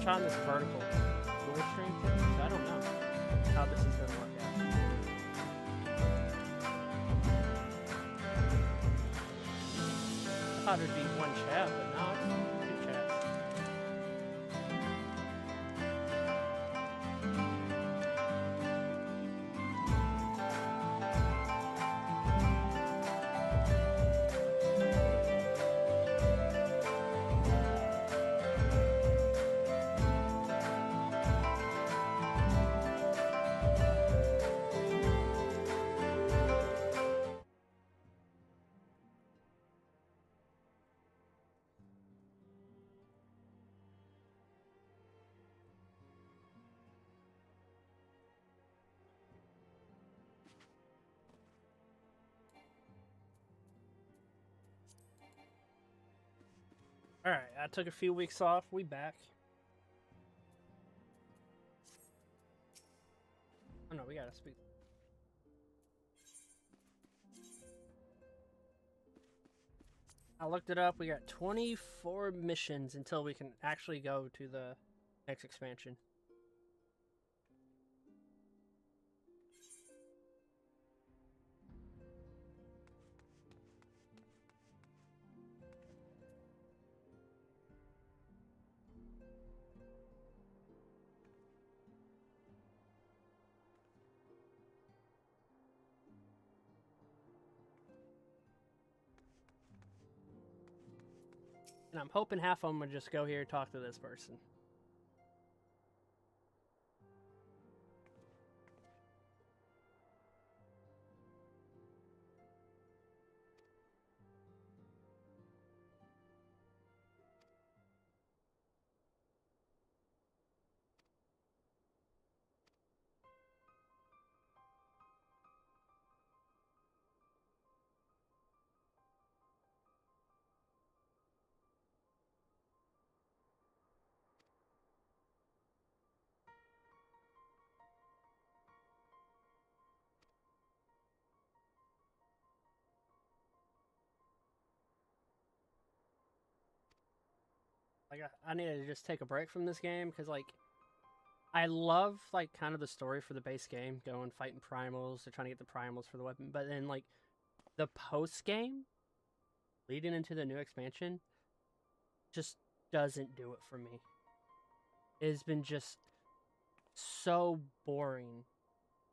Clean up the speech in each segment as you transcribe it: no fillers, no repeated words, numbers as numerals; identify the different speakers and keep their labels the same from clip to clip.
Speaker 1: trying this vertical dual stream thing, so I don't know how this is gonna work out. I thought it'd be one chat, but no, it's two chats. Alright, I took a few weeks off. We back. Oh no, we gotta speak. I looked it up. We got 24 missions until we can actually go to the next expansion. And I'm hoping half of them would just go here and talk to this person. Like, I need to just take a break from this game because, like, I love, like, kind of the story for the base game, going fighting primals, they're trying to get the primals for the weapon, but then, like, the post game leading into the new expansion just doesn't do it for me. It's been just so boring.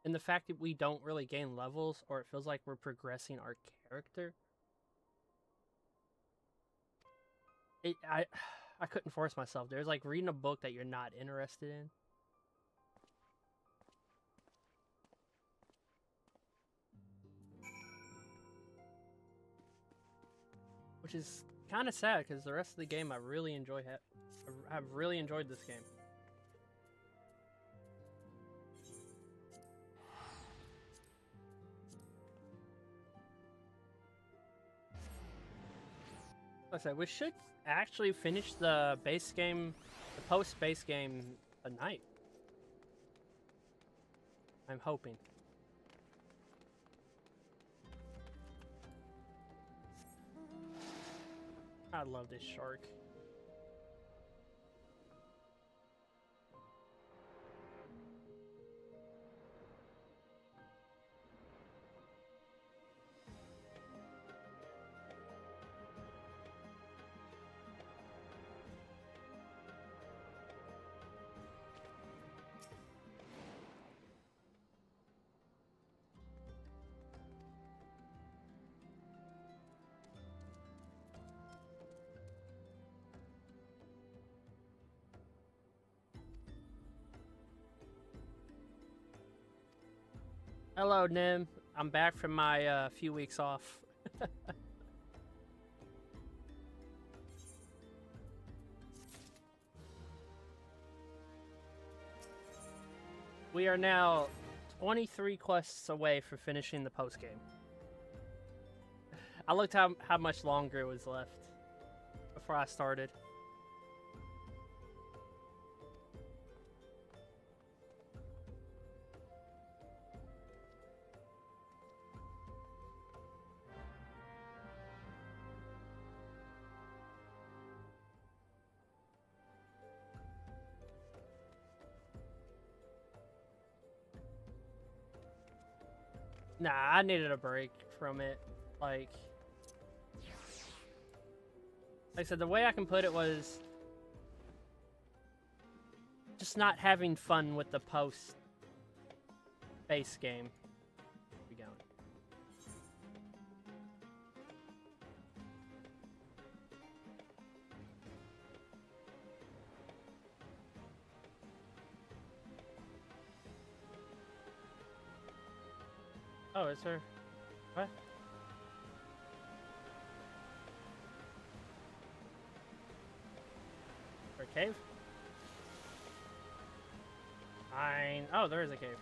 Speaker 1: And the fact that we don't really gain levels, or it feels like we're progressing our character, I couldn't force myself. There's like reading a book that you're not interested in. Which is kind of sad because the rest of the game I really enjoy. I've really enjoyed this game. Like I said, we should actually finish the base game, the post-base game tonight. I'm hoping. I love this shark. Hello, Nim. I'm back from my few weeks off. We are now 23 quests away from finishing the post game. I looked how much longer it was left before I started. Nah, I needed a break from it. Like I said, the way I can put it was just not having fun with the post base game. We going. Oh, is there? What? Or a cave? Fine. Oh, there is a cave.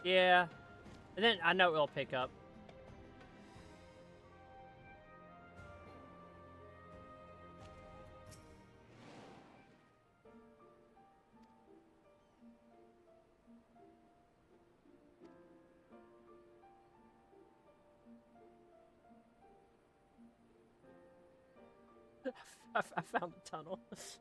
Speaker 1: Yeah. And then I know it'll pick up. I found the tunnel. Yes.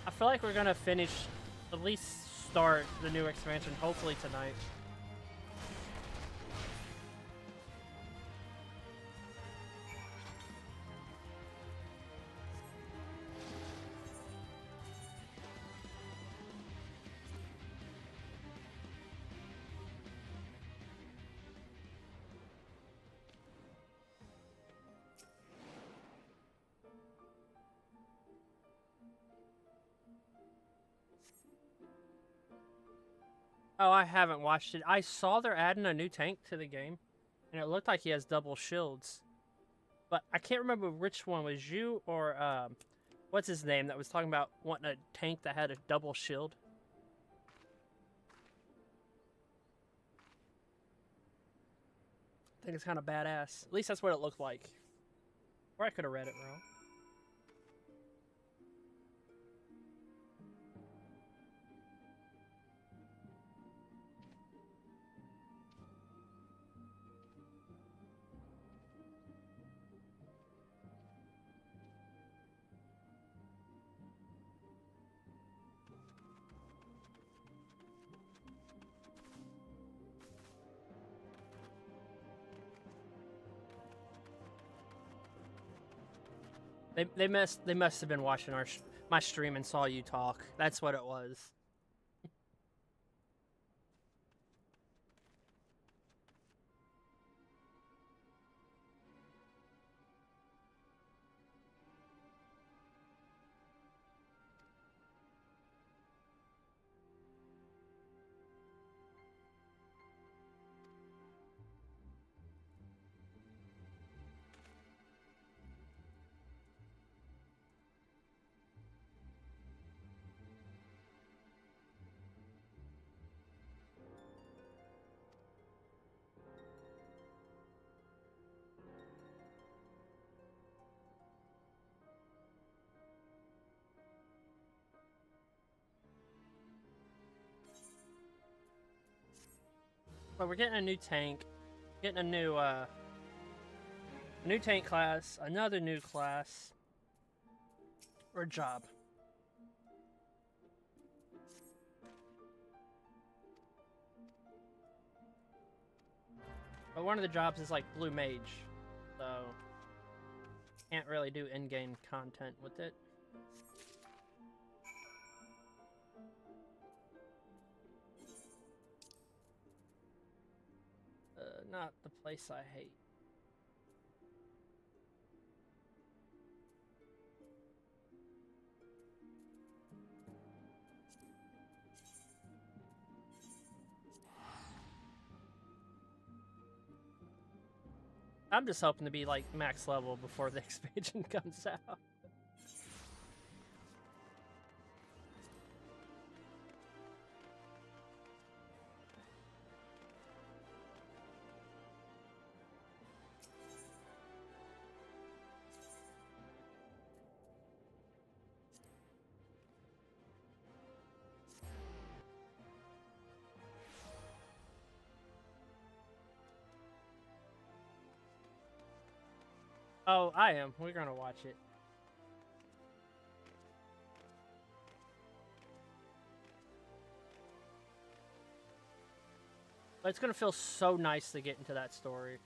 Speaker 1: I feel like we're gonna finish, at least start the new expansion, hopefully tonight. Oh, I haven't watched it. I saw they're adding a new tank to the game, and it looked like he has double shields. But I can't remember which one was you or what's his name that was talking about wanting a tank that had a double shield. I think it's kind of badass. At least that's what it looked like. Or I could have read it wrong. They must have been watching my stream and saw you talk. That's what it was. But we're getting a new tank, getting a new tank class, another new class, or job. But one of the jobs is like Blue Mage, so can't really do in-game content with it. not the place I hate. I'm just hoping to be like max level before the expansion comes out. Oh, I am. We're gonna watch it. But it's gonna feel so nice to get into that story.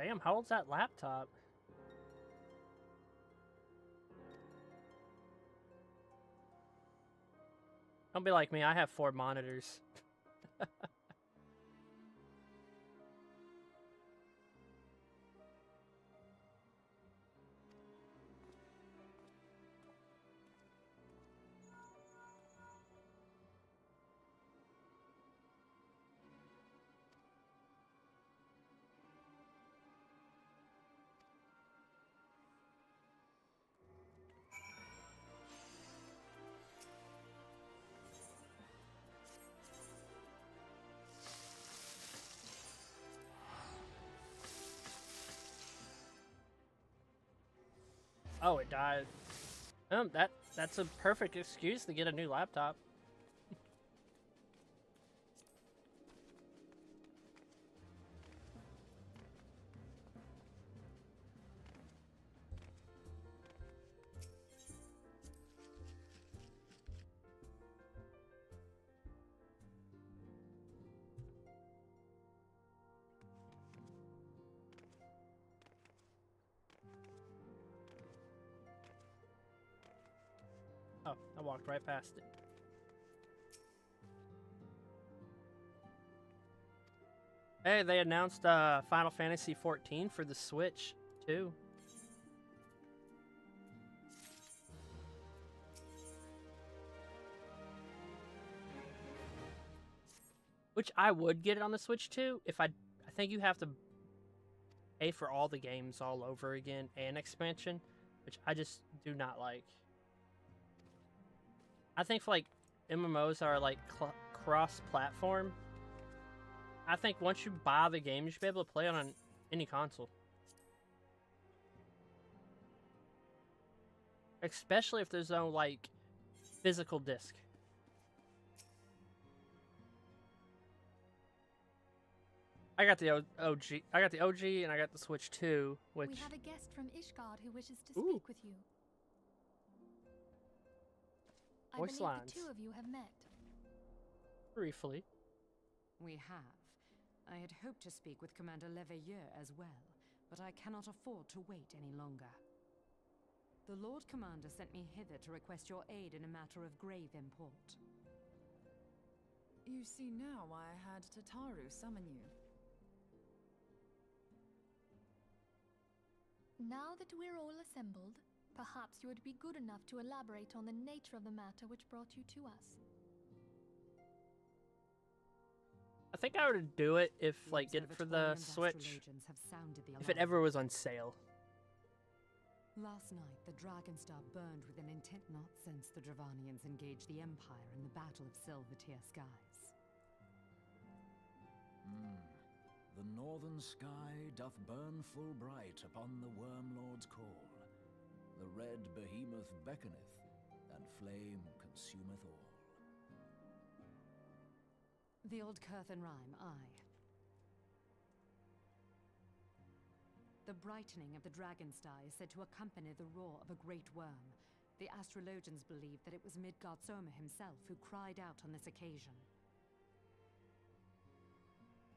Speaker 1: Damn, how old's that laptop? Don't be like me, I have 4 monitors. Oh, it died. That's a perfect excuse to get a new laptop. Oh, I walked right past it. Hey, they announced Final Fantasy 14 for the Switch too. Which I would get it on the Switch too if I think you have to pay for all the games all over again and expansion, which I just do not like. I think for like MMOs are like cross-platform. I think once you buy the game, you should be able to play it on any console. Especially if there's no like physical disc. I got the OG. I got the OG, and I got the Switch 2, which.
Speaker 2: We have a guest from Ishgard who wishes to
Speaker 1: Ooh.
Speaker 2: speak with you.
Speaker 1: Voice
Speaker 2: I believe
Speaker 1: lines.
Speaker 2: the two of you have met.
Speaker 1: Briefly.
Speaker 3: We have. I had hoped to speak with Commander Leveilleur as well, but I cannot afford to wait any longer. The Lord Commander sent me hither to request your aid in a matter of grave import.
Speaker 4: You see now why I had Tataru summon you.
Speaker 2: Now that we're all assembled, perhaps you would be good enough to elaborate on the nature of the matter which brought you to us.
Speaker 1: I think I would do it if,
Speaker 3: The
Speaker 1: like, get it for the
Speaker 3: Observatorium
Speaker 1: Switch.
Speaker 3: Astrologians have sounded the
Speaker 1: If it
Speaker 3: alarm.
Speaker 1: ever was on sale.
Speaker 3: Last night, the Dragonstar burned with an intent not since the Dravanians engaged the Empire in the Battle of Silvertear Skies.
Speaker 5: The northern sky doth burn full bright upon the Wormlord's call. The red behemoth beckoneth, and flame consumeth all.
Speaker 3: The old Curthin rhyme, aye. The brightening of the Dragonstar is said to accompany the roar of a great worm. The astrologians believe that it was Midgard Soma himself who cried out on this occasion.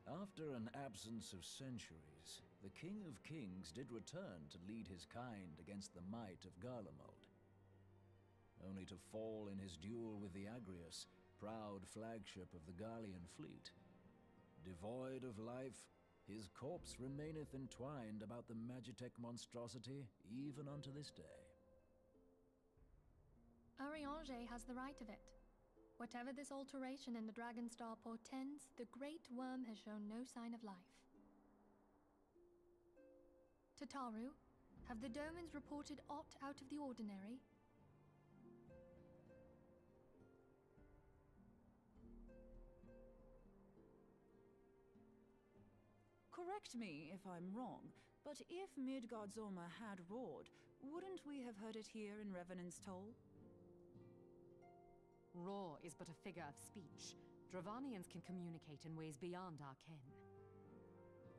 Speaker 5: After an absence of centuries, the King of Kings did return to lead his kind against the might of Garlemald. Only to fall in his duel with the Agrius, proud flagship of the Garlean fleet. Devoid of life, his corpse remaineth entwined about the Magitech monstrosity even unto this day.
Speaker 2: Ariange has the right of it. Whatever this alteration in the Dragonstar portends, the Great Worm has shown no sign of life. Tataru, have the Domans reported aught out of the ordinary?
Speaker 4: Correct me if I'm wrong, but if Midgard Zorma had roared, wouldn't we have heard it here in Revenant's Toll?
Speaker 3: Roar is but a figure of speech. Dravanians can communicate in ways beyond our ken.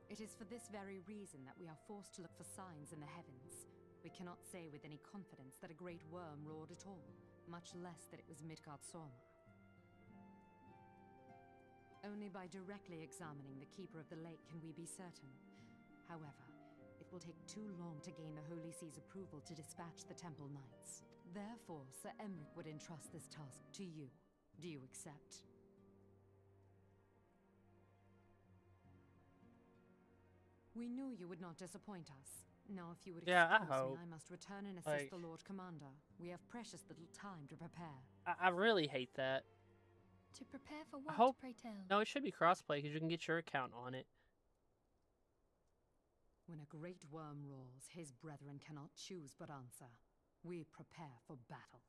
Speaker 3: It is for this very reason that we are forced to look for signs in the heavens. We cannot say with any confidence that a great worm roared at all, much less that it was Midgard Sorma. Only by directly examining the Keeper of the Lake can we be certain. However, it will take too long to gain the Holy See's approval to dispatch the Temple Knights. Therefore, Sir Emric would entrust this task to you. Do you accept? We knew you would not disappoint us. Now, if you would excuse
Speaker 1: Yeah, I
Speaker 3: me,
Speaker 1: hope.
Speaker 3: I must return and assist
Speaker 1: Like-
Speaker 3: the Lord Commander. We have precious little time to prepare.
Speaker 1: I really hate that.
Speaker 2: To prepare for what,
Speaker 1: hope-
Speaker 2: pray tell?
Speaker 1: No, it should be crossplay because you can get your account on it.
Speaker 3: When a great worm roars, his brethren cannot choose but answer. We prepare for battle.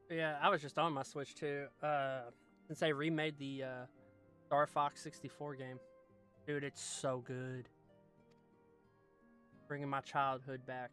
Speaker 1: Yeah, I was just on my Switch too. Since they remade the Star Fox 64 game. Dude, it's so good. Bringing my childhood back.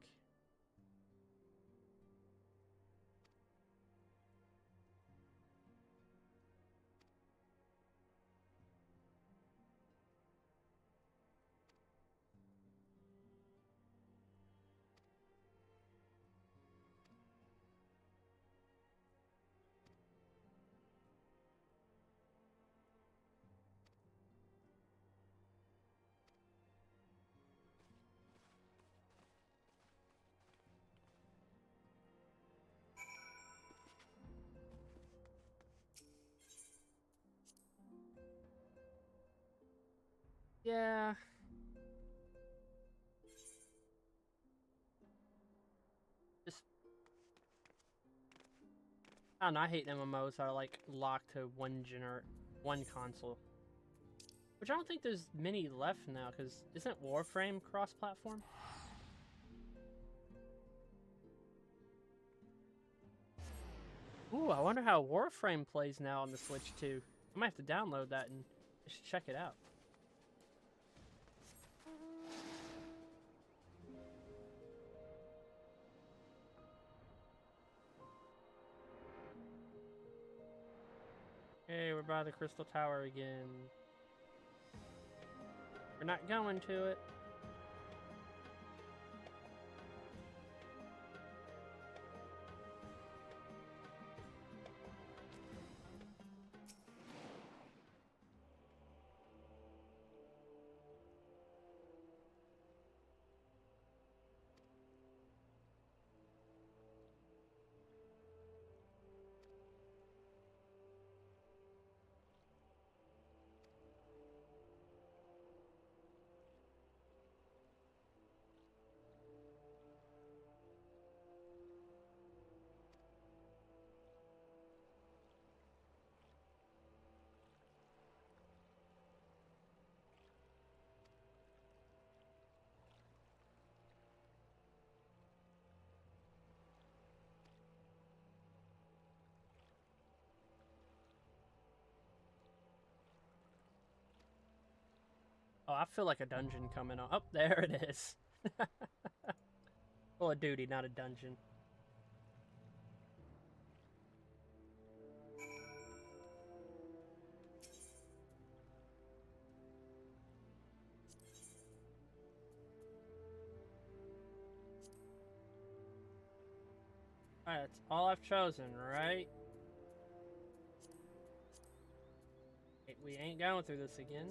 Speaker 1: Yeah. Just I don't know, I hate MMOs that are like locked to one console. Which I don't think there's many left now, because isn't Warframe cross-platform? Ooh, I wonder how Warframe plays now on the Switch too. I might have to download that and just check it out. Hey, we're by the Crystal Tower again. We're not going to it. Oh, I feel like a dungeon coming on. Oh, there it is. Well, a duty, not a dungeon. Alright, that's all I've chosen, right? We ain't going through this again.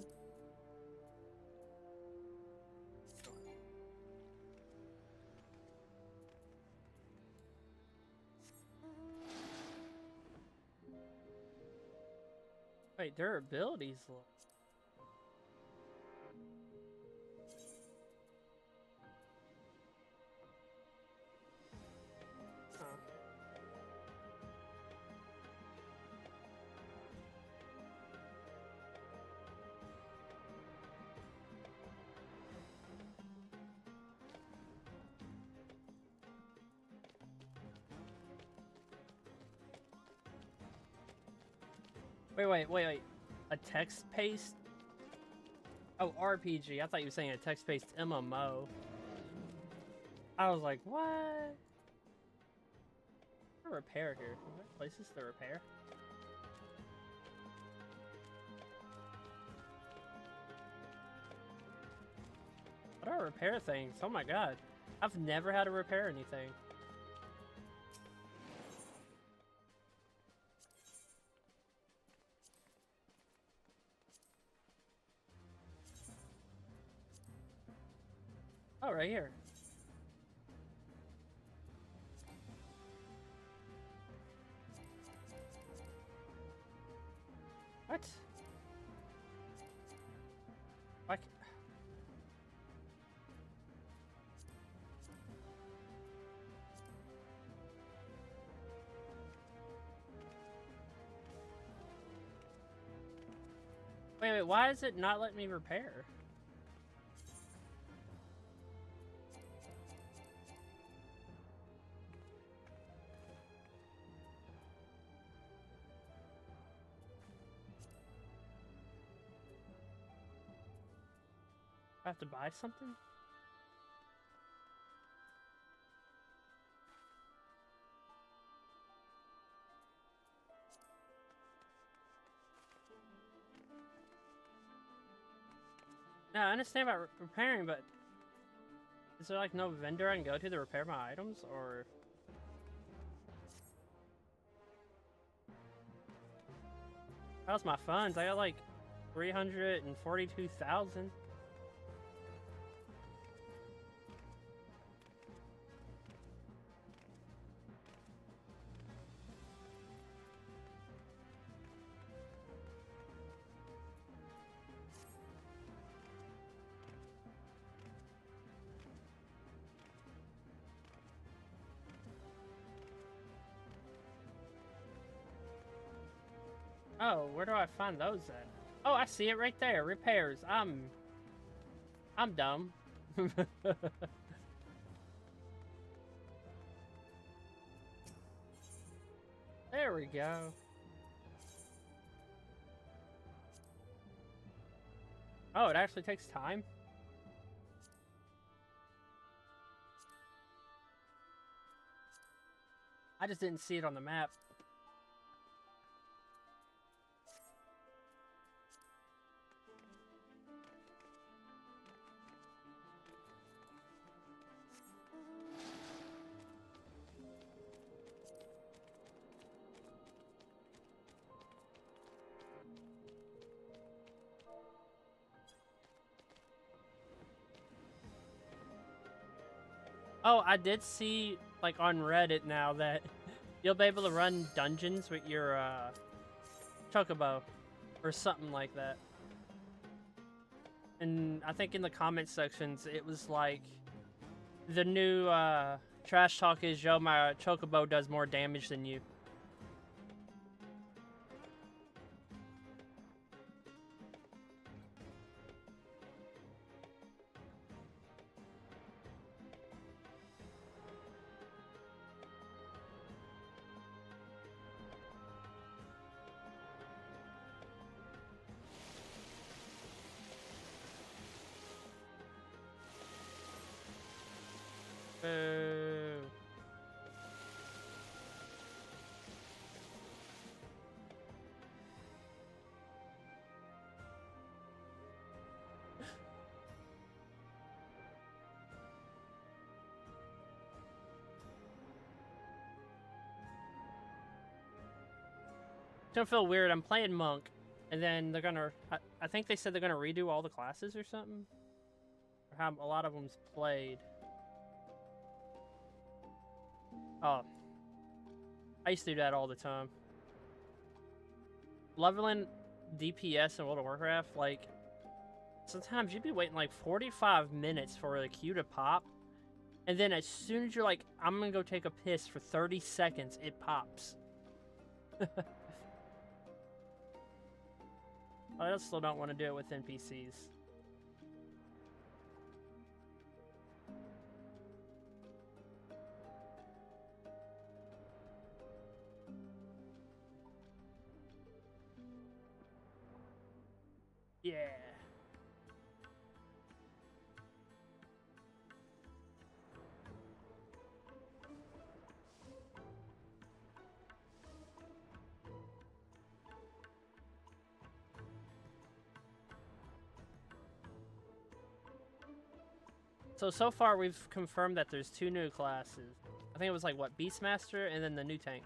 Speaker 1: Wait, durability's low. Huh. Wait. A text paste? Oh, RPG. I thought you were saying a text based MMO. I was like, what? A repair here. Are there places to repair? What are repair things? Oh my god. I've never had to repair anything. Oh, right here. What? Why wait, why is it not letting me repair? I have to buy something? No, I understand about repairing, but is there like no vendor I can go to repair my items, or? How's my funds? I got like 342,000. Oh, where do I find those at? Oh, I see it right there. Repairs. I'm dumb. There we go. Oh, it actually takes time? I just didn't see it on the map. Oh, I did see, like, on Reddit now that you'll be able to run dungeons with your, Chocobo, or something like that. And I think in the comment sections, it was like, the new, trash talk is, yo, my Chocobo does more damage than you. Boo. It's gonna feel weird. I'm playing Monk, and then they're gonna. I think they said they're gonna redo all the classes or something. Or how a lot of them's played. Oh. I used to do that all the time. Leveling DPS in World of Warcraft, like, sometimes you'd be waiting like 45 minutes for the queue to pop. And then as soon as you're like, I'm gonna go take a piss for 30 seconds, it pops. I still don't want to do it with NPCs. Yeah. So far we've confirmed that there's 2 new classes. I think it was like, what, Beastmaster and then the new tank.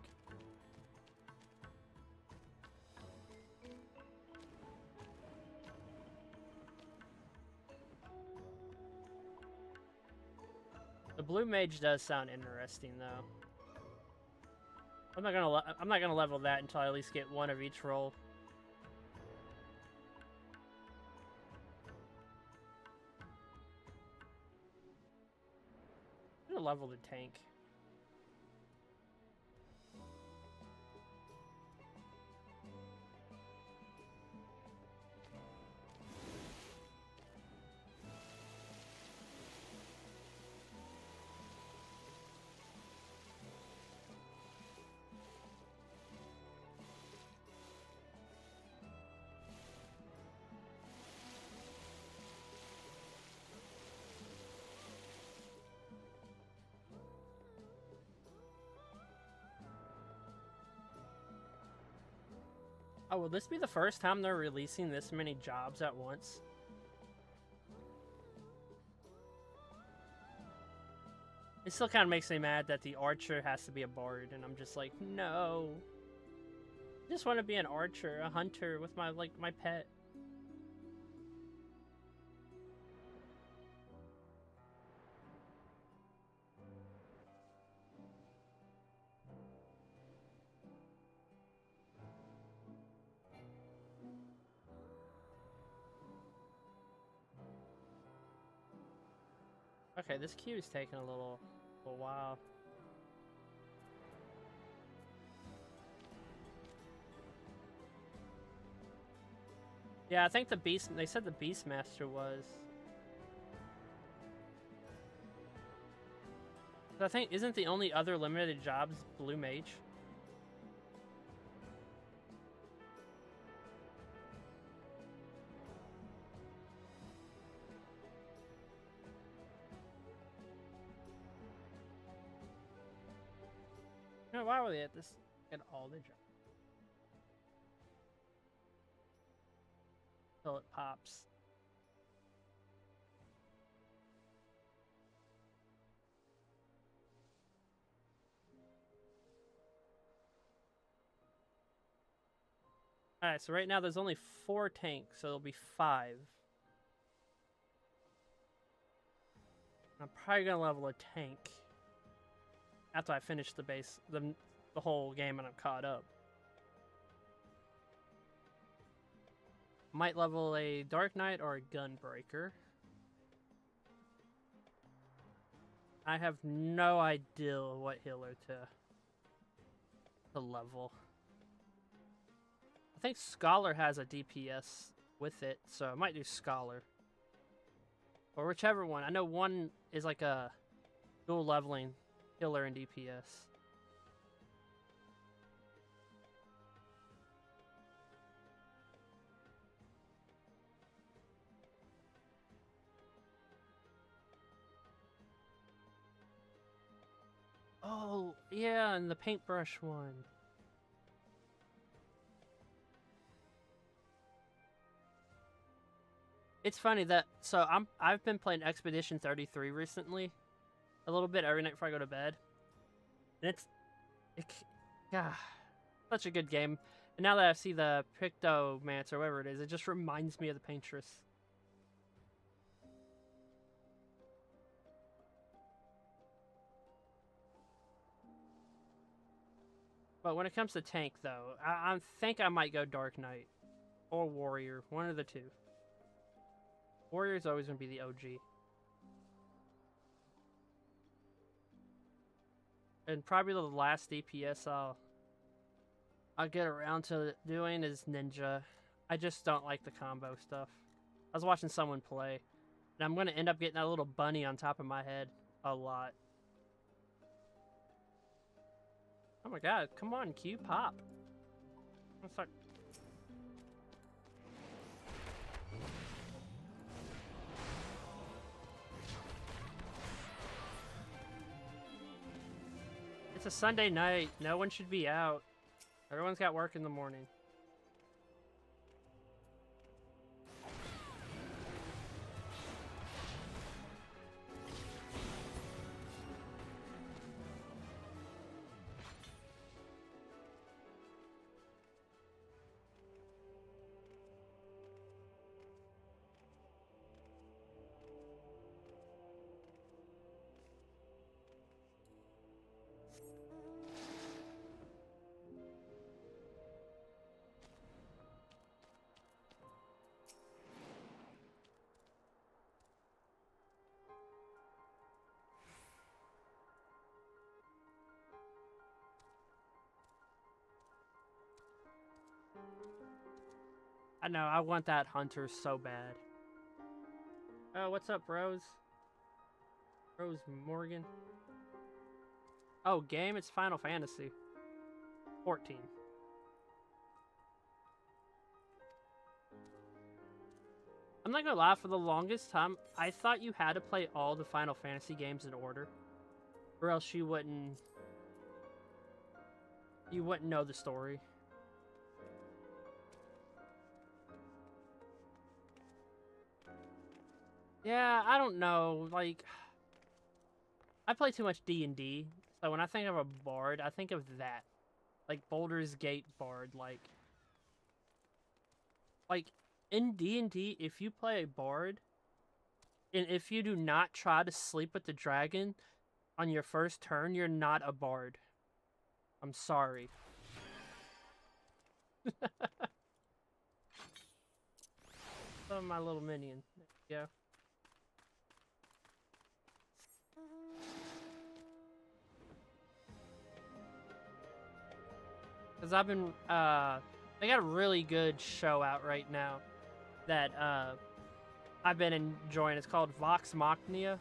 Speaker 1: The blue mage does sound interesting though. I'm not gonna level that until I at least get 1 of each role. I'm gonna level the tank. Oh, will this be the first time they're releasing this many jobs at once? It still kind of makes me mad that the archer has to be a bard, and I'm just like, no. I just want to be an archer, a hunter with my pet. Okay, this queue is taking a little while. Yeah, I think they said the Beastmaster was. But I think, isn't the only other limited jobs Blue Mage? No, why were they at this? Get all the jobs. Till it pops. Alright, so right now there's only 4 tanks, so there'll be 5. I'm probably gonna level a tank after I finish the whole game and I'm caught up. Might level a Dark Knight or a Gunbreaker. I have no idea what healer to level. I think Scholar has a DPS with it, so I might do Scholar. Or whichever one. I know one is like a dual leveling healer and DPS. Oh, yeah, and the paintbrush one. It's funny that I've been playing Expedition 33 recently, a little bit every night before I go to bed, and it's such a good game. And now that I see the Pictomancer or whatever it is, it just reminds me of the Paintress. But when it comes to tank, though, I think I might go Dark Knight or Warrior, one of the two. Warrior's always going to be the OG. And probably the last DPS I'll get around to doing is Ninja. I just don't like the combo stuff. I was watching someone play, and I'm going to end up getting that little bunny on top of my head a lot. Oh my god, come on, Q, pop. Let's start. It's a Sunday night. No one should be out. Everyone's got work in the morning. I know, I want that hunter so bad. Oh, what's up, Rose? Rose Morgan. Oh, game? It's Final Fantasy 14. I'm not gonna lie, for the longest time, I thought you had to play all the Final Fantasy games in order, or else you wouldn't know the story. Yeah, I don't know. Like, I play too much D&D, so when I think of a bard, I think of that. Like, Baldur's Gate bard. Like in D&D, if you play a bard, and if you do not try to sleep with the dragon on your first turn, you're not a bard. I'm sorry. Oh, my little minion. There you go. Because I've been, they got a really good show out right now that, I've been enjoying. It's called Vox Machina.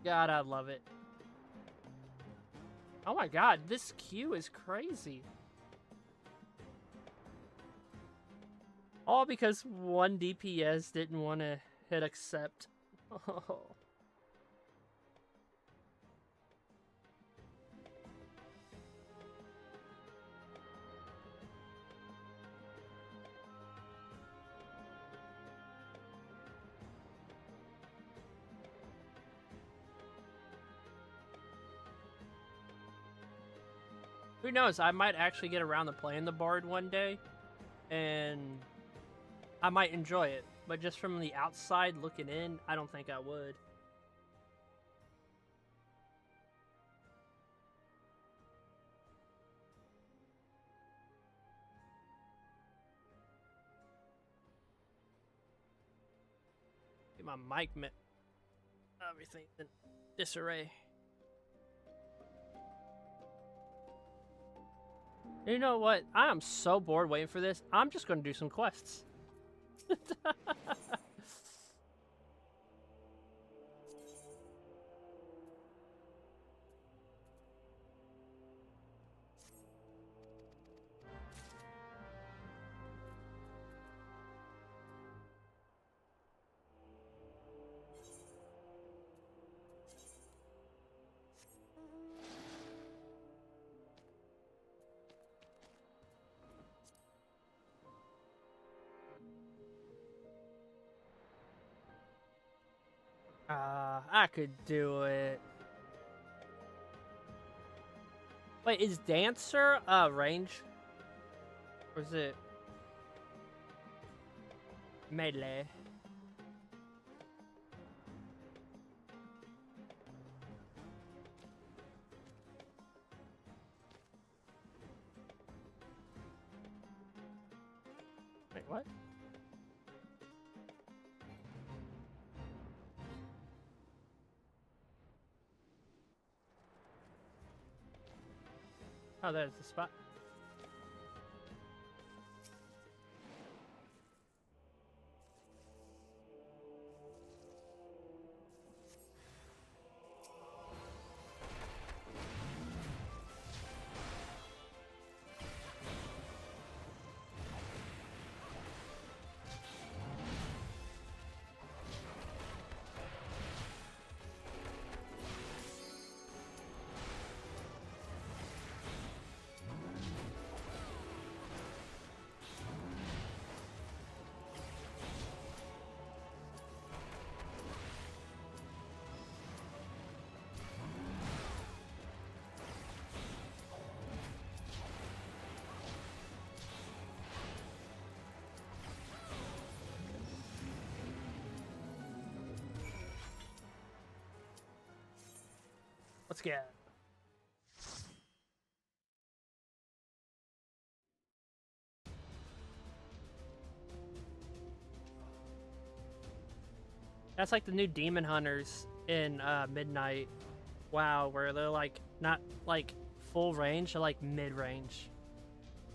Speaker 1: God, I love it. Oh my god, this queue is crazy. All because one DPS didn't want to hit accept. Oh. Who knows? I might actually get around to playing the bard one day, and I might enjoy it. But just from the outside looking in, I don't think I would. Get my mic, everything's in disarray. You know what? I am so bored waiting for this. I'm just going to do some quests. I could do it. Wait, is Dancer range? Or is it melee? Wait, what? Oh, there's the spot. Let's get. That's like the new Demon Hunters in Midnight WoW, where they're like not like full range, they're like mid-range.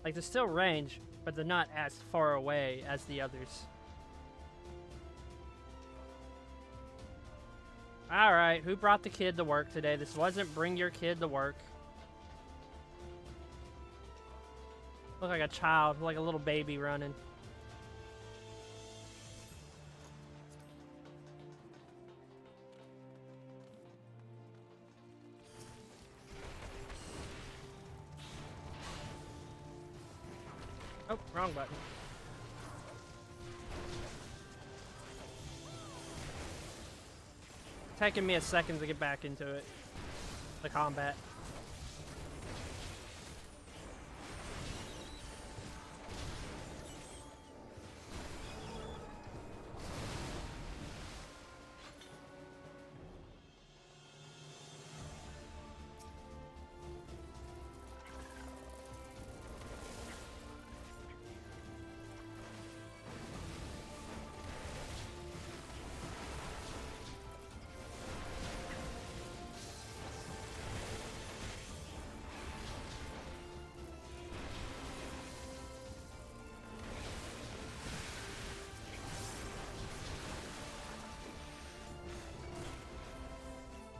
Speaker 1: Like they're still range, but they're not as far away as the others. Alright, who brought the kid to work today? This wasn't bring your kid to work. Look like a child, like a little baby running. Oh, wrong button. taking me a second to get back into it. The combat.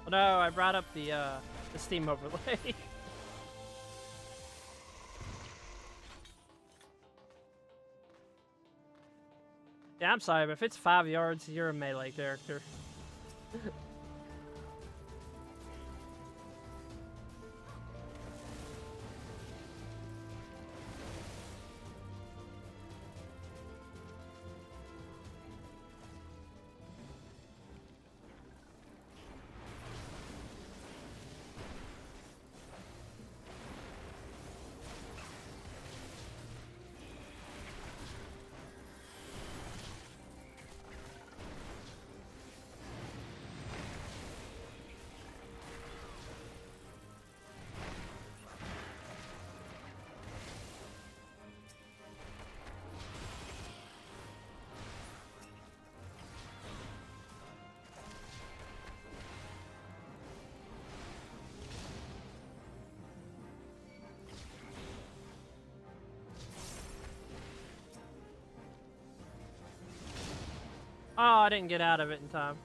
Speaker 1: No, I brought up the Steam overlay. Yeah, I'm sorry, but if it's 5 yards, you're a melee character. Oh, I didn't get out of it in time.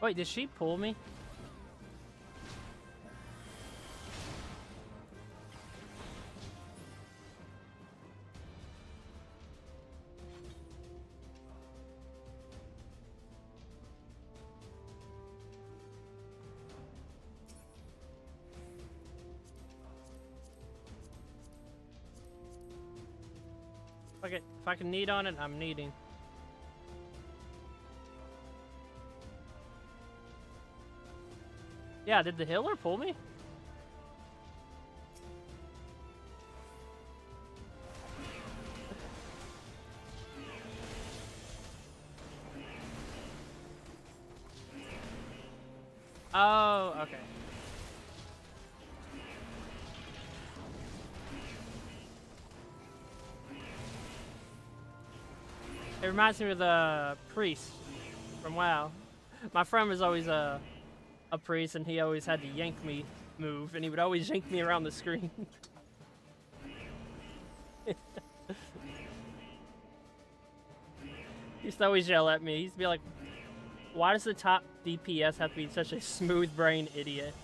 Speaker 1: Wait, did she pull me? Okay, if I can knead on it, I'm kneading. Yeah, did the healer pull me? Oh, okay. It reminds me of the priest from WoW. My friend was always a priest, and he always had to yank me move, and he would always yank me around the screen. He used to always yell at me. He used to be like, why does the top DPS have to be such a smooth brain idiot?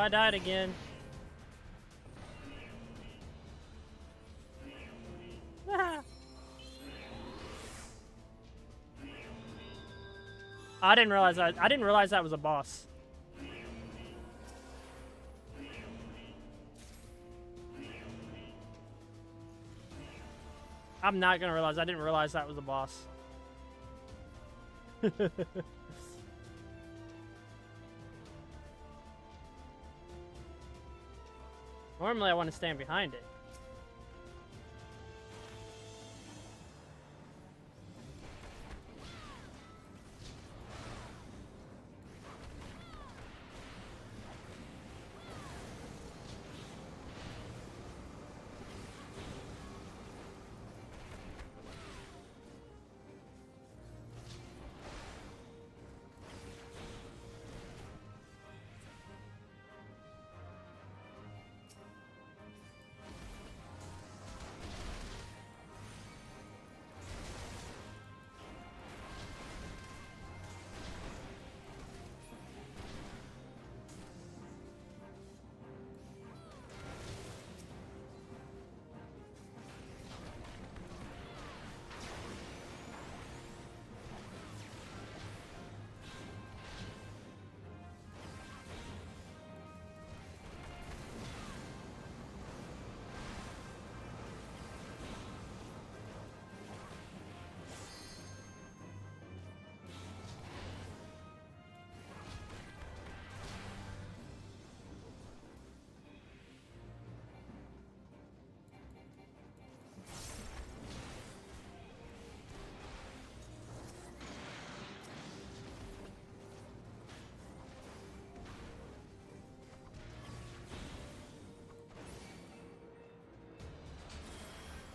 Speaker 1: I died again. I didn't realize that was a boss. I'm not gonna realize. I didn't realize that was a boss. Normally I want to stand behind it.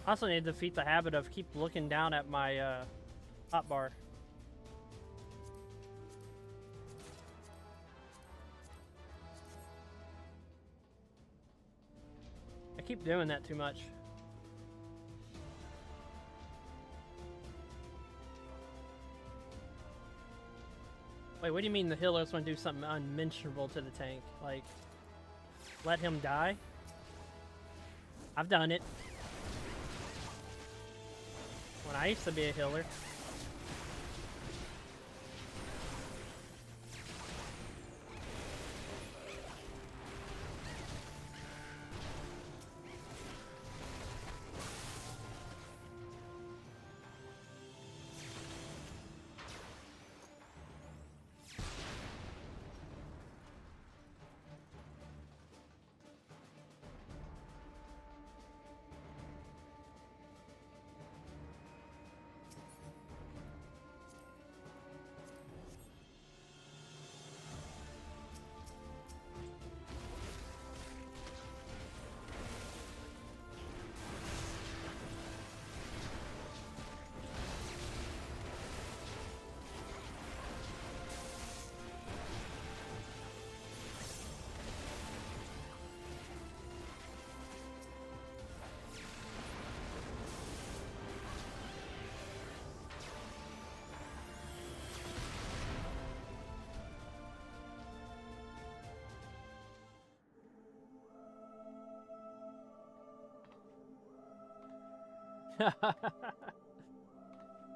Speaker 1: I also need to defeat the habit of keep looking down at my hotbar. I keep doing that too much. Wait, what do you mean the healer's gonna do something unmentionable to the tank? Like, let him die? I've done it. When I used to be a healer.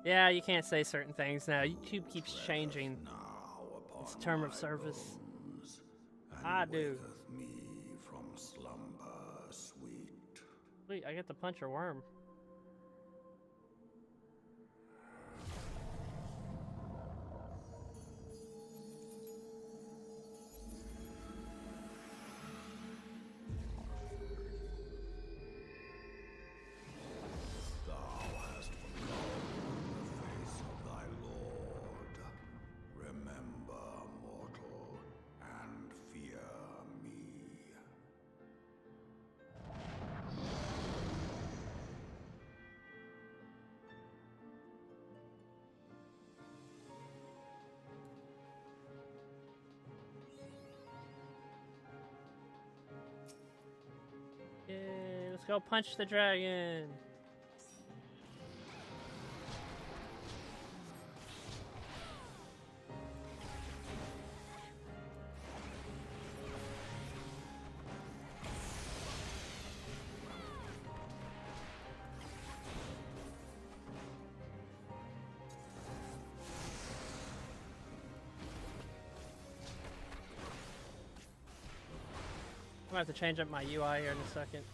Speaker 1: Yeah, you can't say certain things now. YouTube keeps changing its term of service. I do.
Speaker 6: Me from slumber sweet.
Speaker 1: Sweet, I get to punch a worm. Yay, let's go punch the dragon. I'm gonna have to change up my UI here in a second.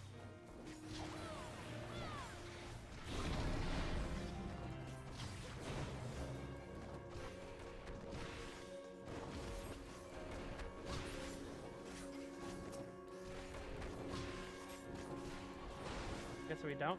Speaker 1: Guess we don't.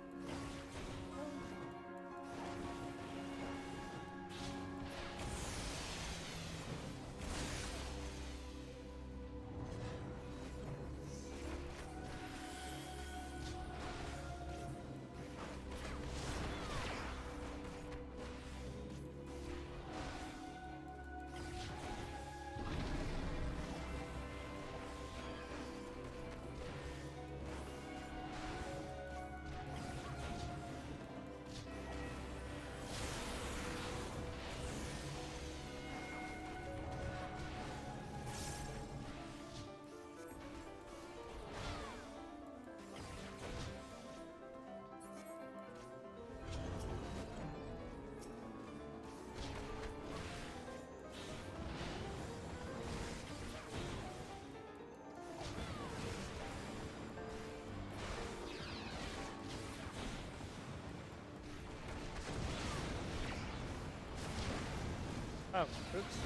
Speaker 1: Oh, oops.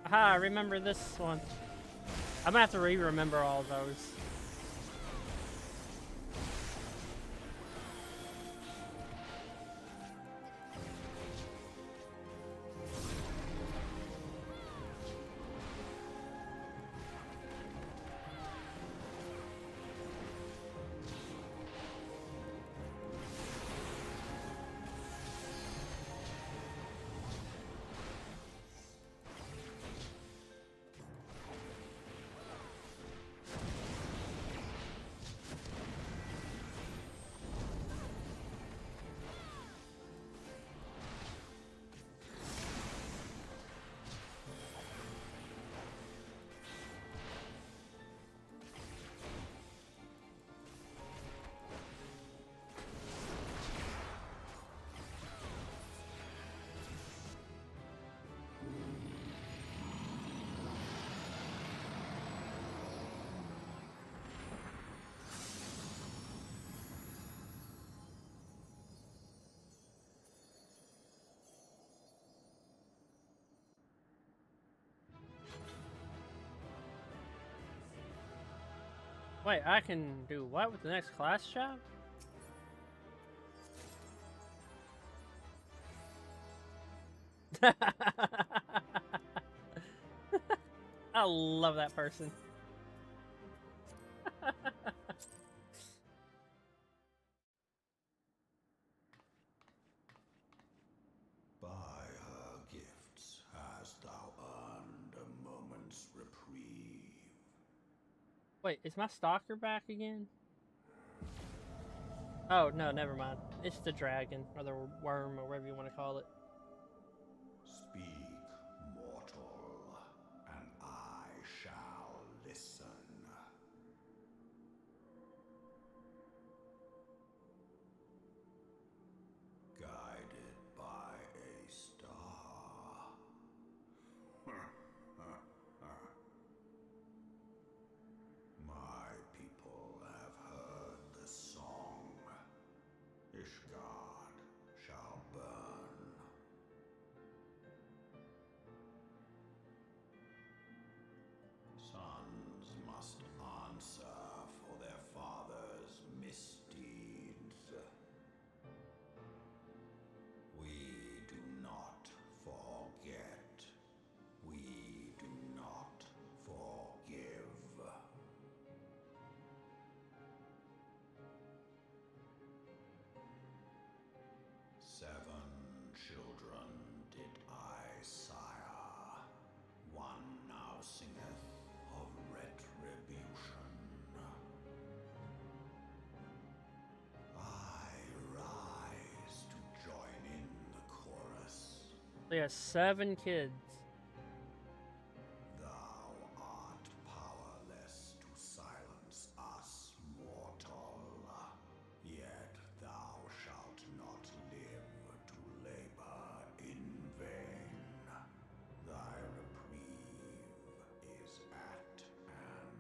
Speaker 1: Aha, I remember this one. I'm gonna have to re-remember all those. Wait, I can do what with the next class job? I love that person.
Speaker 6: By her gifts hast thou earned a moment's reprieve.
Speaker 1: Wait, is my stalker back again? Oh, no, never mind. It's the dragon, or the worm, or whatever you want to call it.
Speaker 6: Speak, mortal, and I shall listen. Guided by a star. My people have heard the song. Ishgard shall burn.
Speaker 1: They have 7 kids.
Speaker 6: Thou art powerless to silence us, mortal. Yet thou shalt not live to labor in vain. Thy reprieve is at an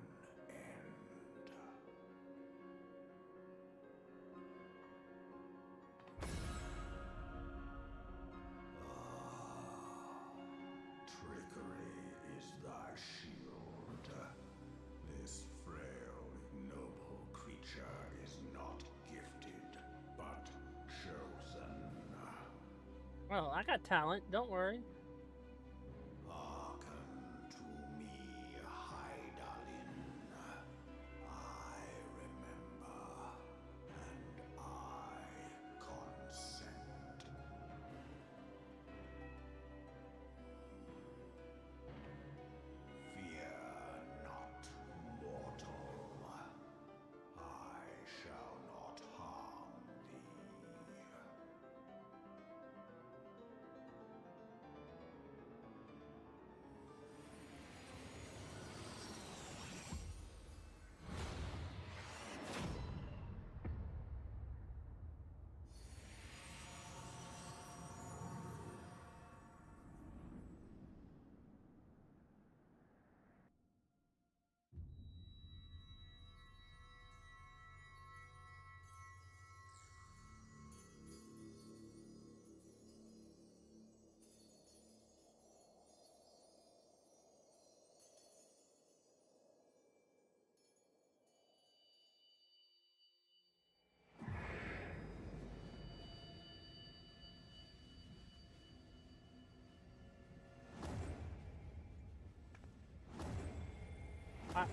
Speaker 6: end. Trickery is thy shield. This frail, ignoble creature is not gifted, but chosen.
Speaker 1: Well, I got talent. Don't worry.
Speaker 6: Hearken to me, Hydaelyn. I remember, and I consent. Fear not, mortal. I shall not harm thee.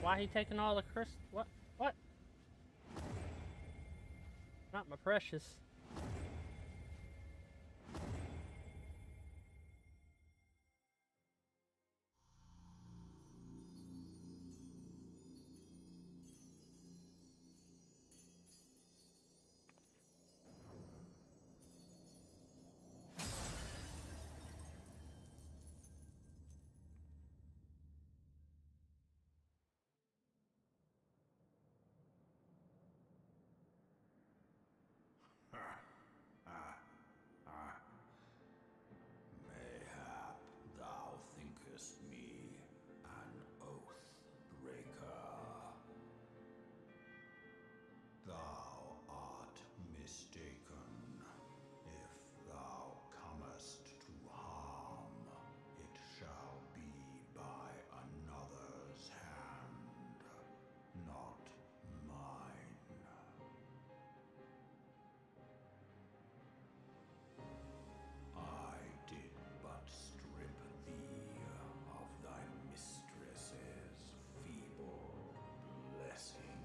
Speaker 1: Why he taking all the crystal? What? What? Not my precious.
Speaker 6: Mayhap thou thinkest me an oath breaker. Thou art mistaken. If thou comest to harm, it shall be by another's hand, not mine. I did but strip thee of thy mistress's feeble blessing.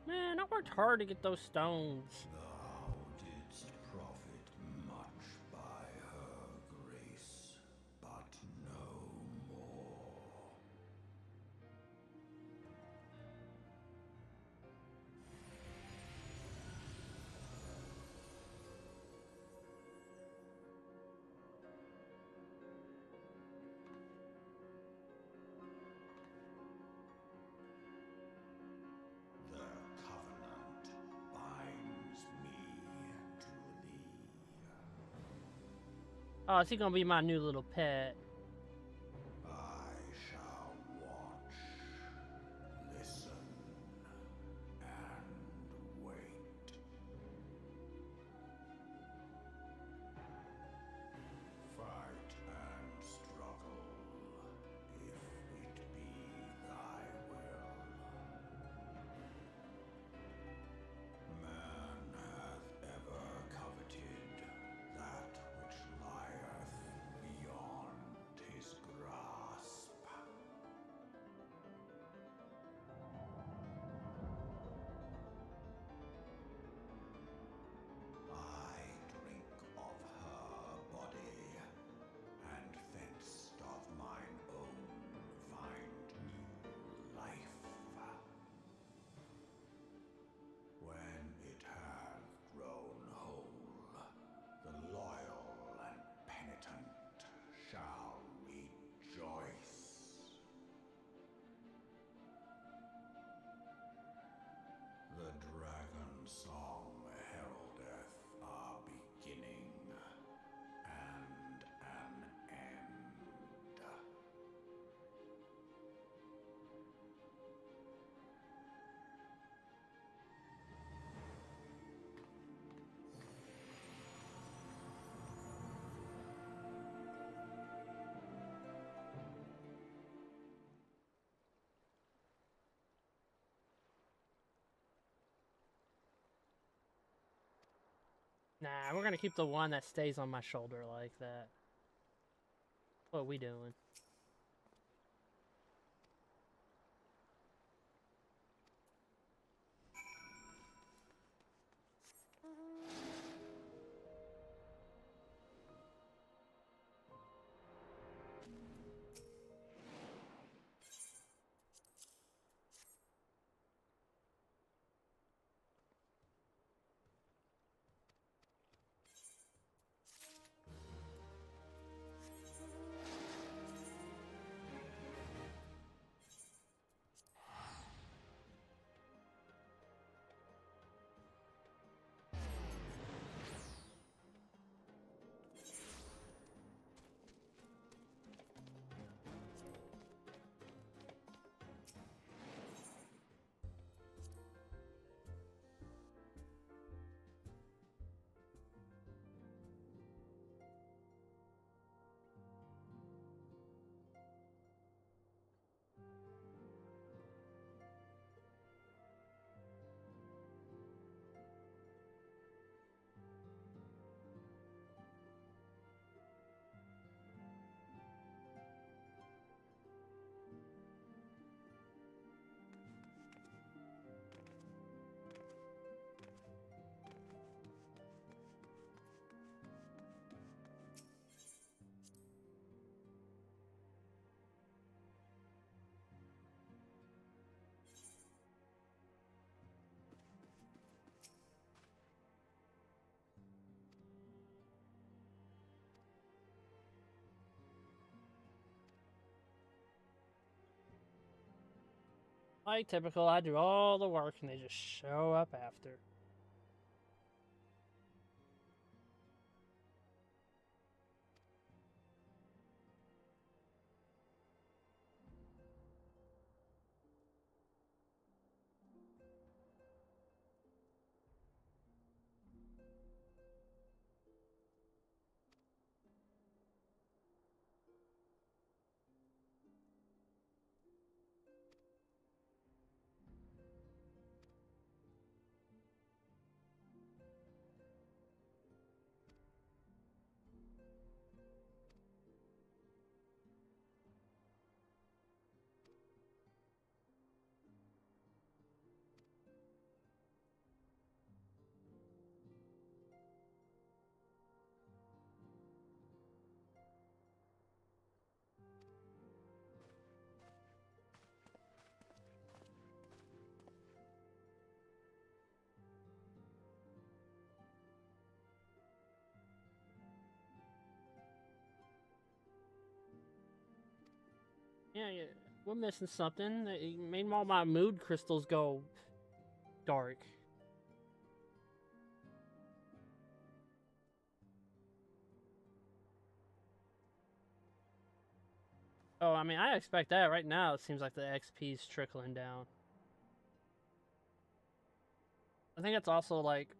Speaker 1: Man, I worked hard to get those stones.
Speaker 6: Thou didst profit much by her grace, but no more. The covenant binds me to thee.
Speaker 1: Oh, is he gonna be my new little pet?
Speaker 6: I shall watch, listen, and wait. Fight and struggle, if it be thy will. Man hath ever coveted that which lieth beyond. song heraldeth a beginning and an end.
Speaker 1: Nah, we're gonna keep the one that stays on my shoulder like that. What we doing? Like typical, I do all the work and they just show up after. Yeah, we're missing something. It made all my mood crystals go dark. Oh, I mean, I expect that right now. It seems like the XP's trickling down. I think it's also like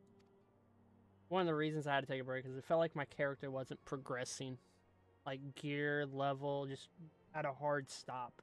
Speaker 1: one of the reasons I had to take a break is it felt like my character wasn't progressing. Like gear level just at a hard stop.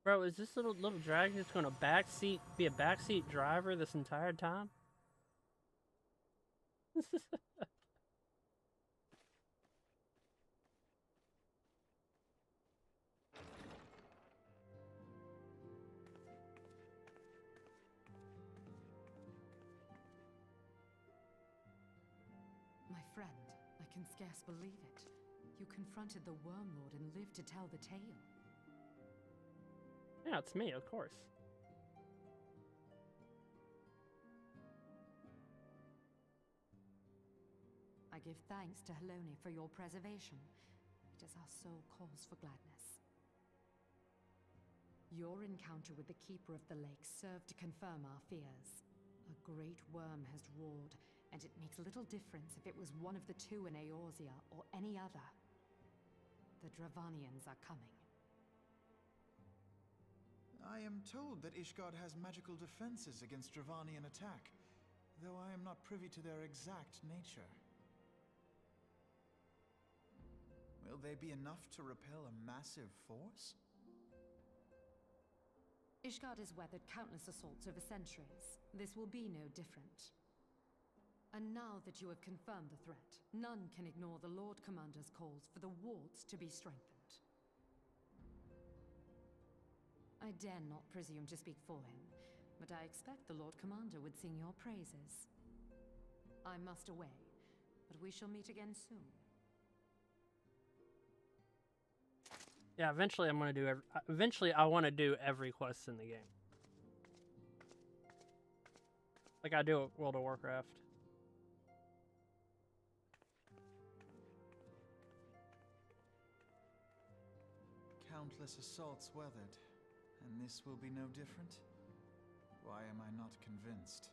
Speaker 1: Bro, is this little dragon just gonna be a backseat driver this entire time?
Speaker 3: My friend, I can scarce believe it. You confronted the Worm Lord and lived to tell the tale.
Speaker 1: Yeah, it's me, of course.
Speaker 3: I give thanks to Halone for your preservation. It is our sole cause for gladness. Your encounter with the Keeper of the Lake served to confirm our fears. A great worm has roared, and it makes little difference if it was one of the two in Eorzea or any other. The Dravanians are coming.
Speaker 7: I am told that Ishgard has magical defenses against Dravanian attack, though I am not privy to their exact nature. Will they be enough to repel a massive force?
Speaker 3: Ishgard has weathered countless assaults over centuries. This will be no different. And now that you have confirmed the threat, none can ignore the Lord Commander's calls for the wards to be strengthened. I dare not presume to speak for him, but I expect the Lord Commander would sing your praises. I must away, but we shall meet again soon.
Speaker 1: Yeah, eventually I'm gonna do eventually I want to do every quest in the game. Like I do at World of Warcraft.
Speaker 7: Countless assaults weathered, and this will be no different? Why am I not convinced?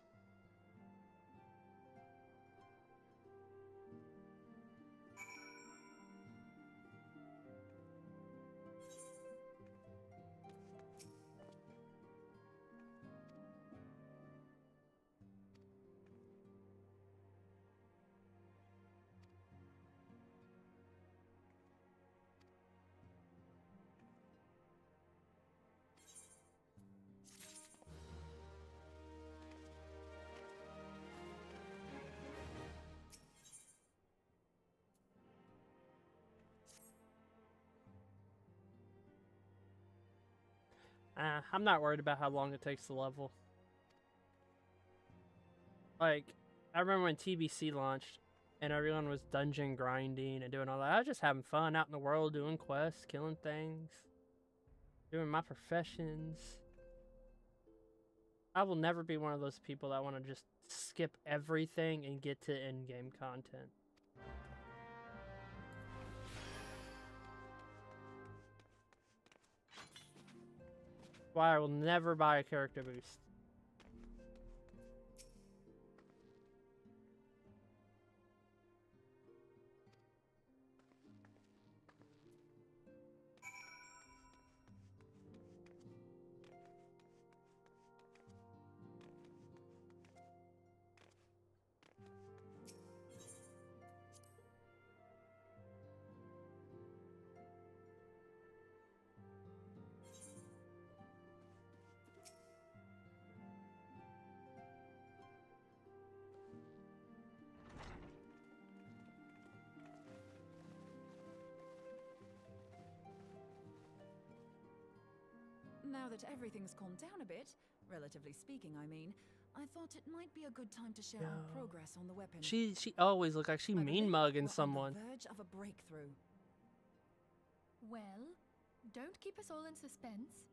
Speaker 1: I'm not worried about how long it takes to level. Like, I remember when TBC launched and everyone was dungeon grinding and doing all that. I was just having fun out in the world, doing quests, killing things, doing my professions. I will never be one of those people that want to just skip everything and get to in-game content. Why I will never buy a character boost.
Speaker 4: Now that everything's calmed down a bit, relatively speaking, I mean, I thought it might be a good time to share our progress on the weapon.
Speaker 1: She always looks like she
Speaker 4: I
Speaker 1: mean
Speaker 4: believe
Speaker 1: mugging
Speaker 4: we're
Speaker 1: someone.
Speaker 4: on the verge of a breakthrough.
Speaker 2: Well, don't keep us all in suspense.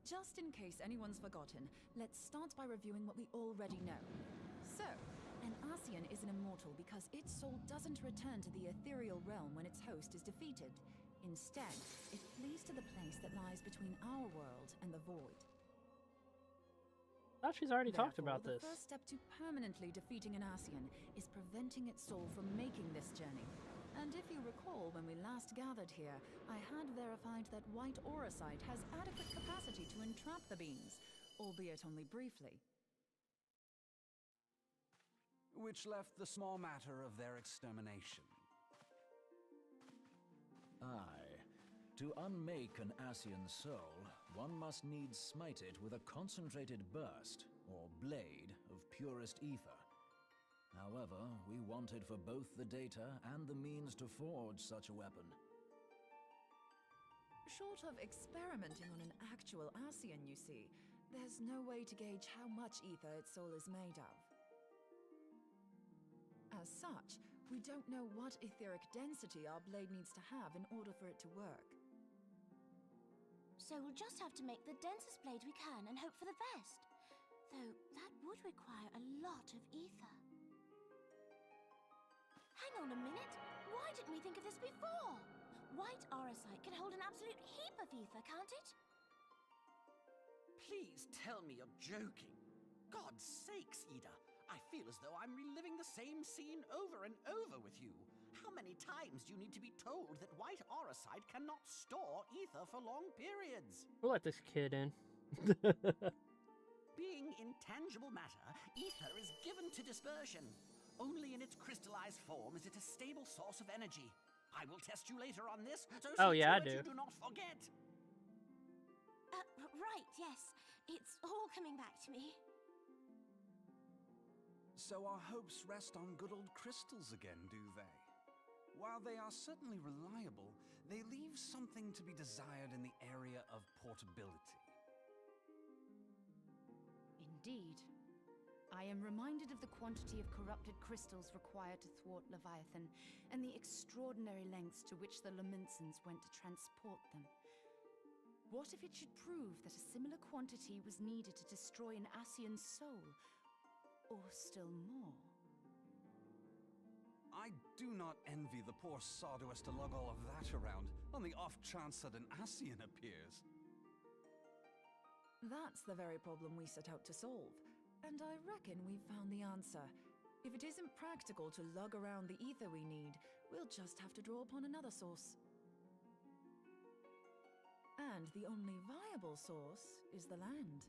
Speaker 4: Just in case anyone's forgotten, let's start by reviewing what we already know. So, an Ascian is an immortal because its soul doesn't return to the ethereal realm when its host is defeated. Instead, it flees to the place that lies between our world and the Void.
Speaker 1: I thought she's already talked about
Speaker 4: Therefore,
Speaker 1: this.
Speaker 4: the first step to permanently defeating an Ascian is preventing its soul from making this journey. And if you recall, when we last gathered here, I had verified that White Auracite has adequate capacity to entrap the beings, albeit only briefly.
Speaker 8: Which left the small matter of their extermination.
Speaker 5: Aye. To unmake an Ascian soul, one must needs smite it with a concentrated burst, or blade, of purest ether. However, we wanted for both the data and the means to forge such a weapon.
Speaker 4: Short of experimenting on an actual Ascian, you see, there's no way to gauge how much ether its soul is made of. As such, we don't know what etheric density our blade needs to have in order for it to work.
Speaker 9: So we'll just have to make the densest blade we can and hope for the best. Though that would require a lot of ether. Hang on a minute! Why didn't we think of this before? White aurosite can hold an absolute heap of ether, can't it?
Speaker 10: Please tell me you're joking. God's sakes, Ida. I feel as though I'm reliving the same scene over and over with you. How many times do you need to be told that white aurosite cannot store ether for long periods?
Speaker 1: We'll let this kid in.
Speaker 10: Being intangible matter, ether is given to dispersion. Only in its crystallized form is it a stable source of energy. I will test you later on this, so
Speaker 1: Oh,
Speaker 10: see
Speaker 1: yeah, I
Speaker 10: to it
Speaker 1: do.
Speaker 10: you do not forget.
Speaker 9: Right, yes. It's all coming back to me.
Speaker 8: So our hopes rest on good old crystals again, do they? While they are certainly reliable, they leave something to be desired in the area of portability.
Speaker 3: Indeed. I am reminded of the quantity of corrupted crystals required to thwart Leviathan, and the extraordinary lengths to which the Laminsons went to transport them. What if it should prove that a similar quantity was needed to destroy an Ascian soul? Or still more?
Speaker 8: I do not envy the poor sod who has to lug all of that around, on the off chance that an Ascian appears.
Speaker 4: That's the very problem we set out to solve. And I reckon we've found the answer. If it isn't practical to lug around the ether we need, we'll just have to draw upon another source. And the only viable source is the land.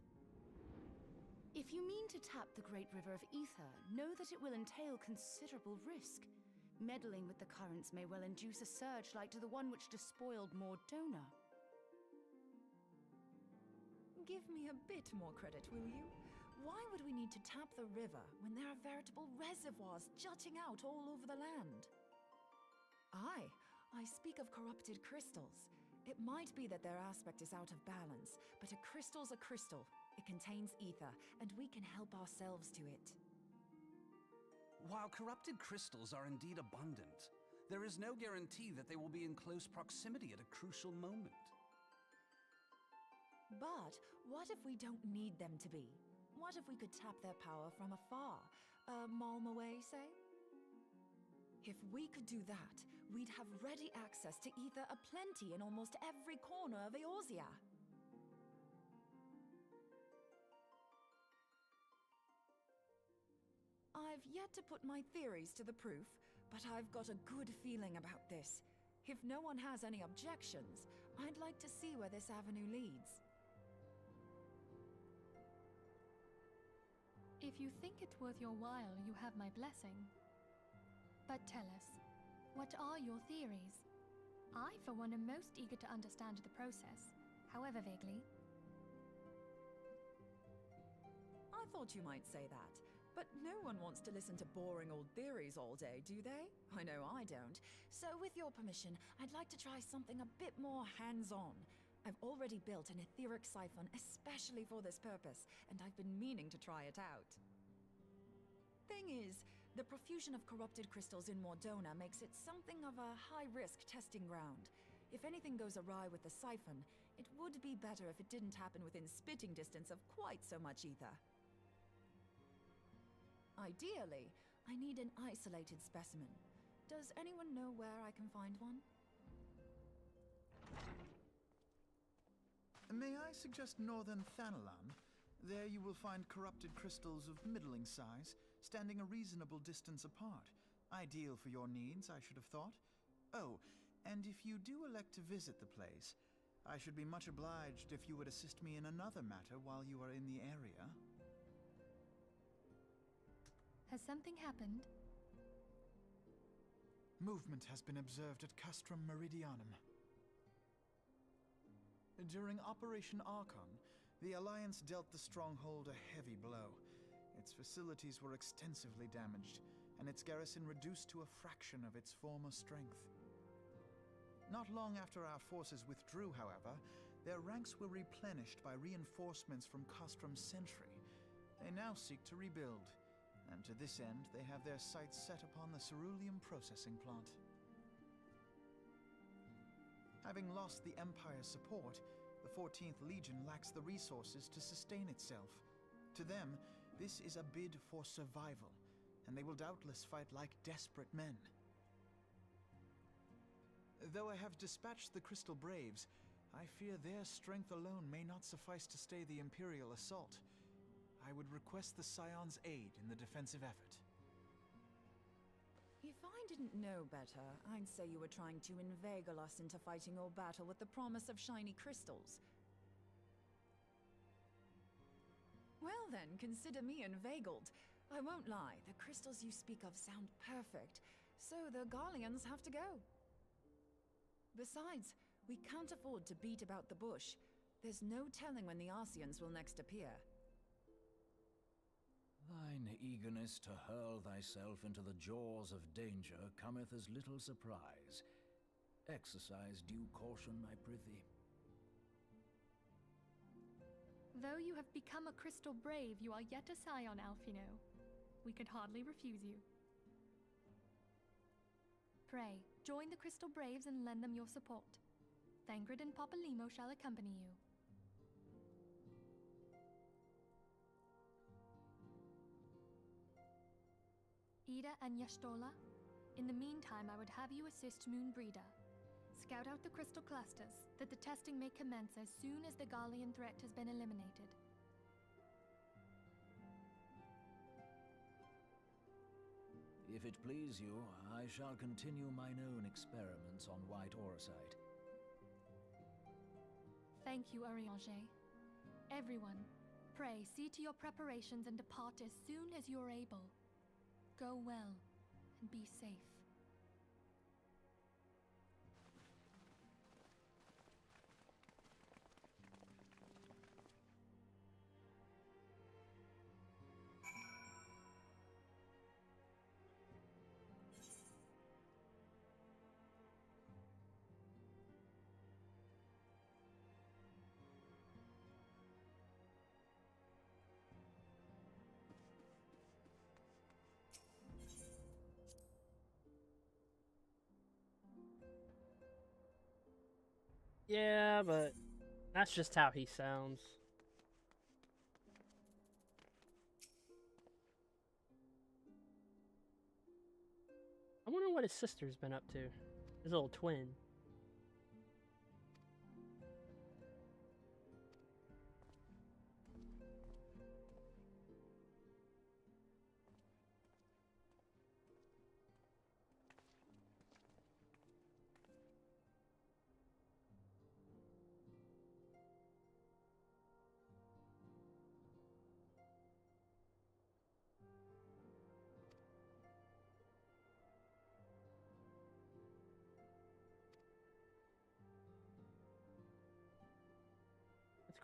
Speaker 3: If you mean to tap the great river of ether, know that it will entail considerable risk. Meddling with the currents may well induce a surge like to the one which despoiled Mordona.
Speaker 4: Give me a bit more credit, will you? Why would we need to tap the river when there are veritable reservoirs jutting out all over the land? I speak of corrupted crystals. It might be that their aspect is out of balance, but a crystal's a crystal. It contains ether, and we can help ourselves to it.
Speaker 8: While corrupted crystals are indeed abundant, there is no guarantee that they will be in close proximity at a crucial moment.
Speaker 4: But what if we don't need them to be? What if we could tap their power from afar? A malm away, say? If we could do that, we'd have ready access to ether aplenty in almost every corner of Eorzea. I've yet to put my theories to the proof, but I've got a good feeling about this. If no one has any objections, I'd like to see where this avenue leads.
Speaker 2: If you think it's worth your while, you have my blessing. But tell us, what are your theories? I, for one, am most eager to understand the process, however vaguely.
Speaker 4: I thought you might say that, but no one wants to listen to boring old theories all day, do they? I know I don't. So with your permission, I'd like to try something a bit more hands-on. I've already built an etheric siphon especially for this purpose, and I've been meaning to try it out. Thing is, the profusion of corrupted crystals in Mordona makes it something of a high-risk testing ground. If anything goes awry with the siphon, it would be better if it didn't happen within spitting distance of quite so much ether. Ideally, I need an isolated specimen. Does anyone know where I can find one?
Speaker 7: May I suggest northern Thanalan? There you will find corrupted crystals of middling size, standing a reasonable distance apart. Ideal for your needs, I should have thought. Oh, and if you do elect to visit the place, I should be much obliged if you would assist me in another matter while you are in the area.
Speaker 2: Has something happened?
Speaker 7: Movement has been observed at Castrum Meridianum. During Operation Archon, the Alliance dealt the stronghold a heavy blow. Its facilities were extensively damaged, and its garrison reduced to a fraction of its former strength. Not long after our forces withdrew, however, their ranks were replenished by reinforcements from Kostrom's Sentry. They now seek to rebuild, and to this end they have their sights set upon the ceruleum processing plant. Having lost the Empire's support, the 14th Legion lacks the resources to sustain itself. To them, this is a bid for survival, and they will doubtless fight like desperate men. Though I have dispatched the Crystal Braves, I fear their strength alone may not suffice to stay the Imperial assault. I would request the Scion's aid in the defensive effort.
Speaker 4: If I didn't know better, I'd say you were trying to inveigle us into fighting your battle with the promise of shiny crystals. Well then, consider me inveigled. I won't lie, the crystals you speak of sound perfect, so the Garleans have to go. Besides, we can't afford to beat about the bush. There's no telling when the Arsians will next appear.
Speaker 5: Thine eagerness to hurl thyself into the jaws of danger cometh as little surprise. Exercise due caution, I prithee.
Speaker 2: Though you have become a Crystal Brave, you are yet a Scion, Alphino. We could hardly refuse you. Pray, join the Crystal Braves and lend them your support. Thancred and Papalymo shall accompany you. Ida and Y'shtola, in the meantime I would have you assist Moonbreeder. Scout out the crystal clusters, that the testing may commence as soon as the Garlean threat has been eliminated.
Speaker 5: If it please you, I shall continue mine own experiments on white Auracite.
Speaker 2: Thank you, Urianger. Everyone, pray see to your preparations and depart as soon as you are able. Go well, and be safe.
Speaker 1: Yeah, but that's just how he sounds. I wonder what his sister's been up to. His little twin.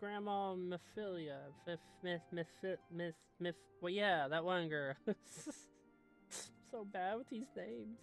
Speaker 1: Grandma Mephilia, well, yeah, that one girl. So bad with these names.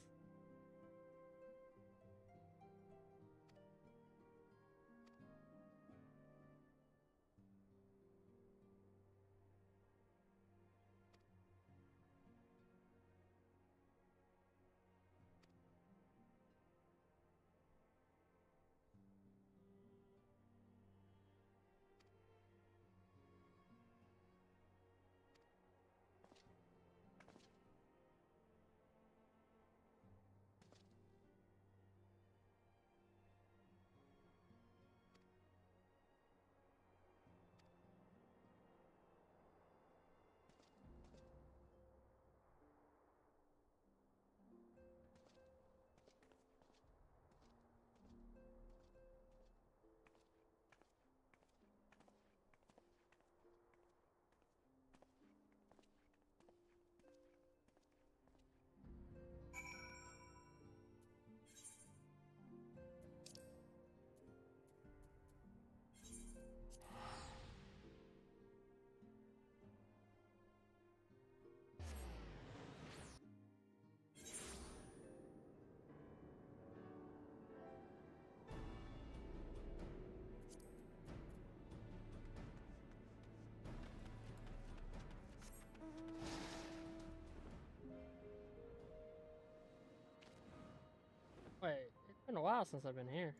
Speaker 1: while since I've been here.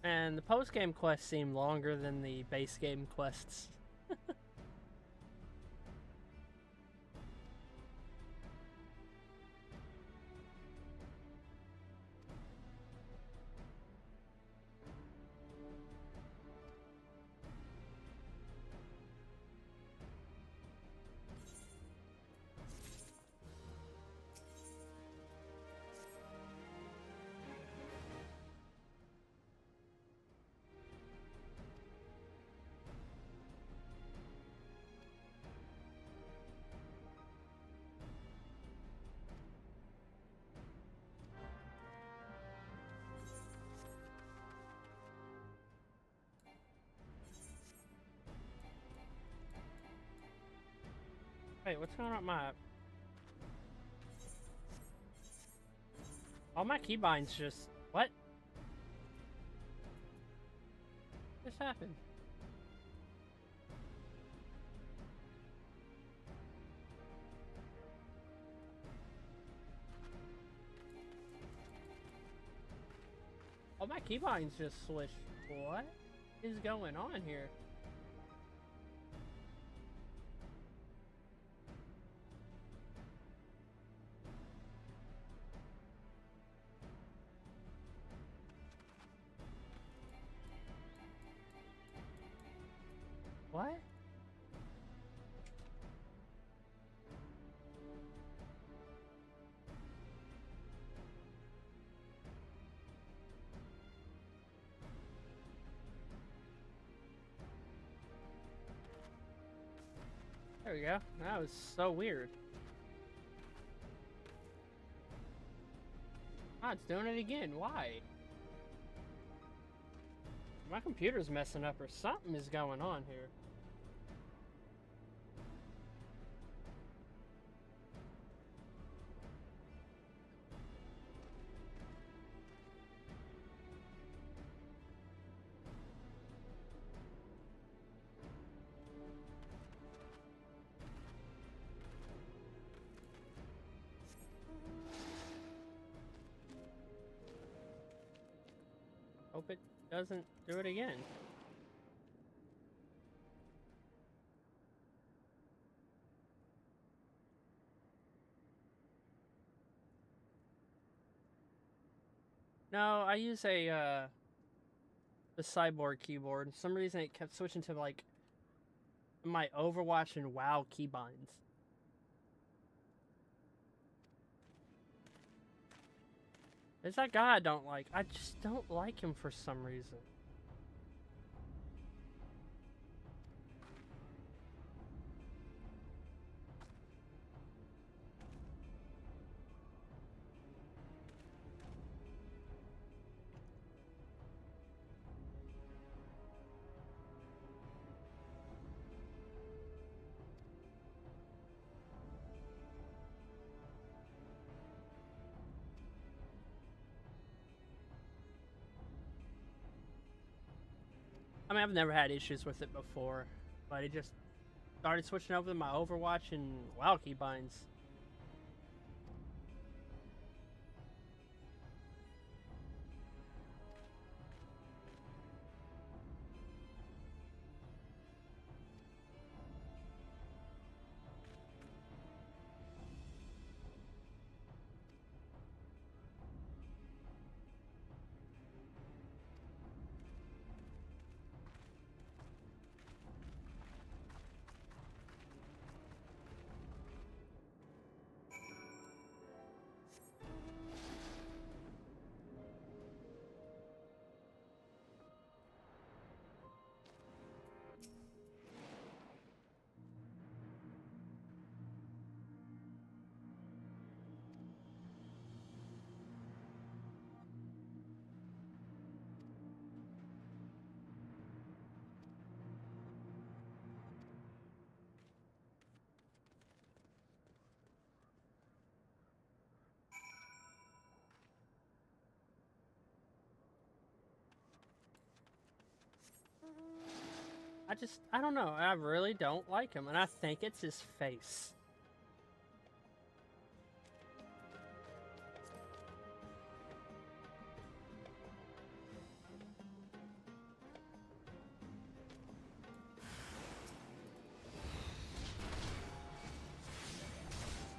Speaker 1: And the post-game quests seem longer than the base game quests. Wait, what's going on with my... All my keybinds just... What? What just happened? All my keybinds just switched. What is going on here? What? There we go. That was so weird. Ah, it's doing it again. Why? My computer's messing up or something is going on here. Hope it doesn't do it again. No, I use the Cyborg keyboard. For some reason it kept switching to like my Overwatch and WoW keybinds. There's that guy I don't like. I just don't like him for some reason. I mean, I've never had issues with it before, but it just started switching over to my Overwatch and WoW keybinds. I don't know. I really don't like him, and I think it's his face.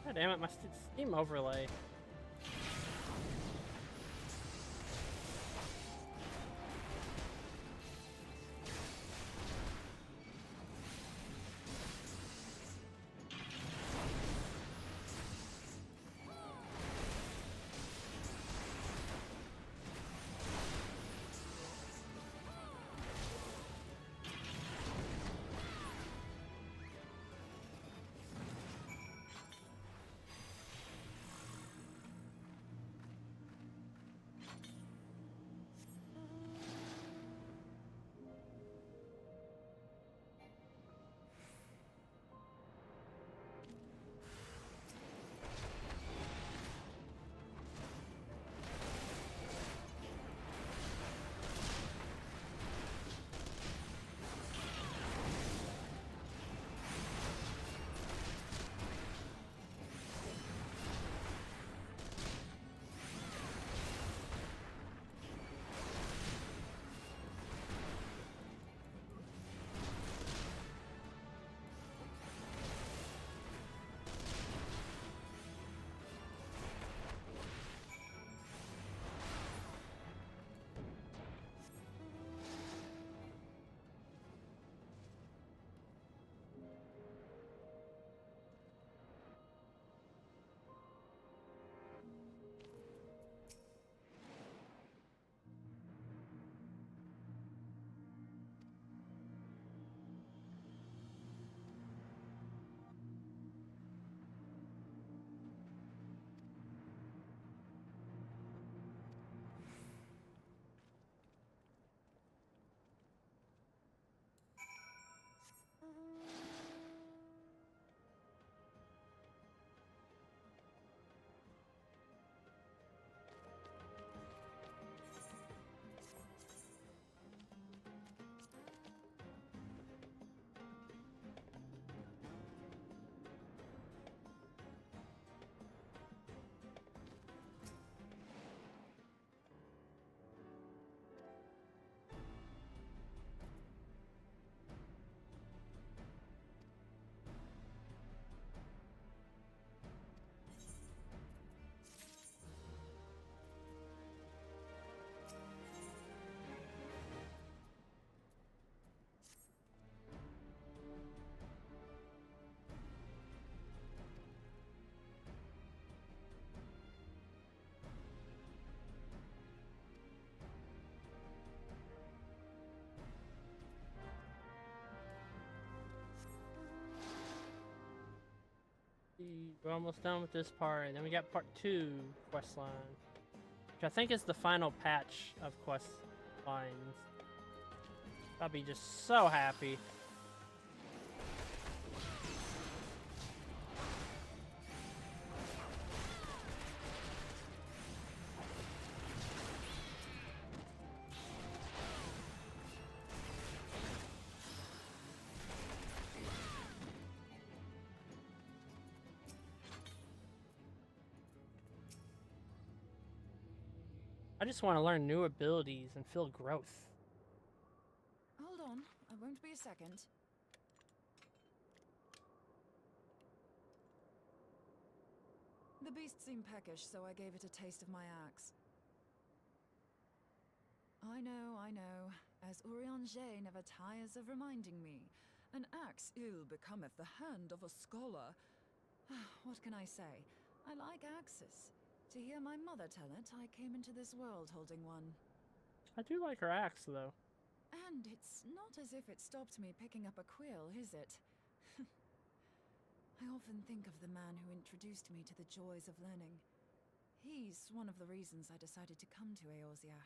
Speaker 1: God damn it, my Steam overlay. We're almost done with this part, and then we got part 2 quest line, which I think is the final patch of quest lines. I'll be just so happy. I just want to learn new abilities and feel growth.
Speaker 4: Hold on, I won't be a second. The beast seemed peckish, so I gave it a taste of my axe. I know. As Urianger never tires of reminding me, an axe ill becometh the hand of a scholar. What can I say? I like axes. To hear my mother tell it, I came into this world holding one.
Speaker 1: I do like her axe, though.
Speaker 4: And it's not as if it stopped me picking up a quill, is it? I often think of the man who introduced me to the joys of learning. He's one of the reasons I decided to come to Eorzea.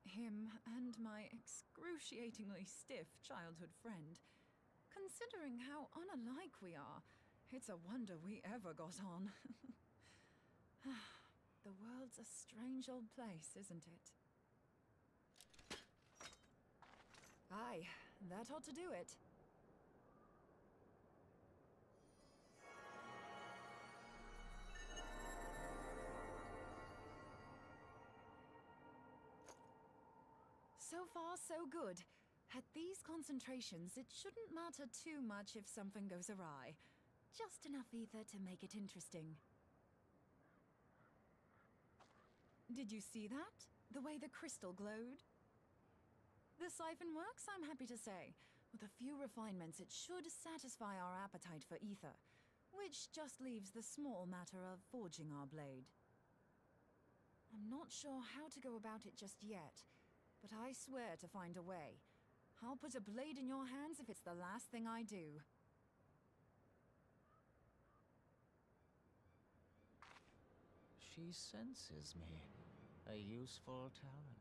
Speaker 4: Him and my excruciatingly stiff childhood friend. Considering how unalike we are, it's a wonder we ever got on. The world's a strange old place, isn't it? Aye, that ought to do it. So far, so good. At these concentrations, it shouldn't matter too much if something goes awry. Just enough ether to make it interesting. Did you see that? The way the crystal glowed? The siphon works, I'm happy to say. With a few refinements, it should satisfy our appetite for ether, which just leaves the small matter of forging our blade. I'm not sure how to go about it just yet, but I swear to find a way. I'll put a blade in your hands if it's the last thing I do.
Speaker 5: She senses me. A useful talent.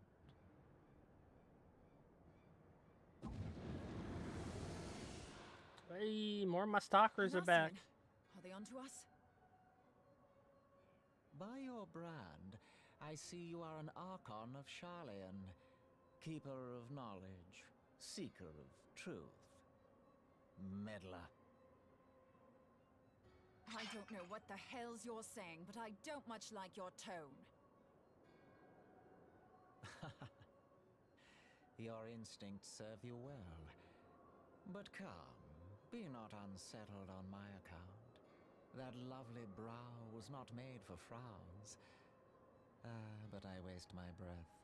Speaker 1: Hey, more of my stalkers are back.
Speaker 4: Are they onto us?
Speaker 5: By your brand, I see you are an Archon of Sharlayan, keeper of knowledge, seeker of truth, meddler.
Speaker 4: I don't know what the hell's you're saying, but I don't much like your tone.
Speaker 5: Your instincts serve you well. But come, be not unsettled on my account. That lovely brow was not made for frowns. But I waste my breath.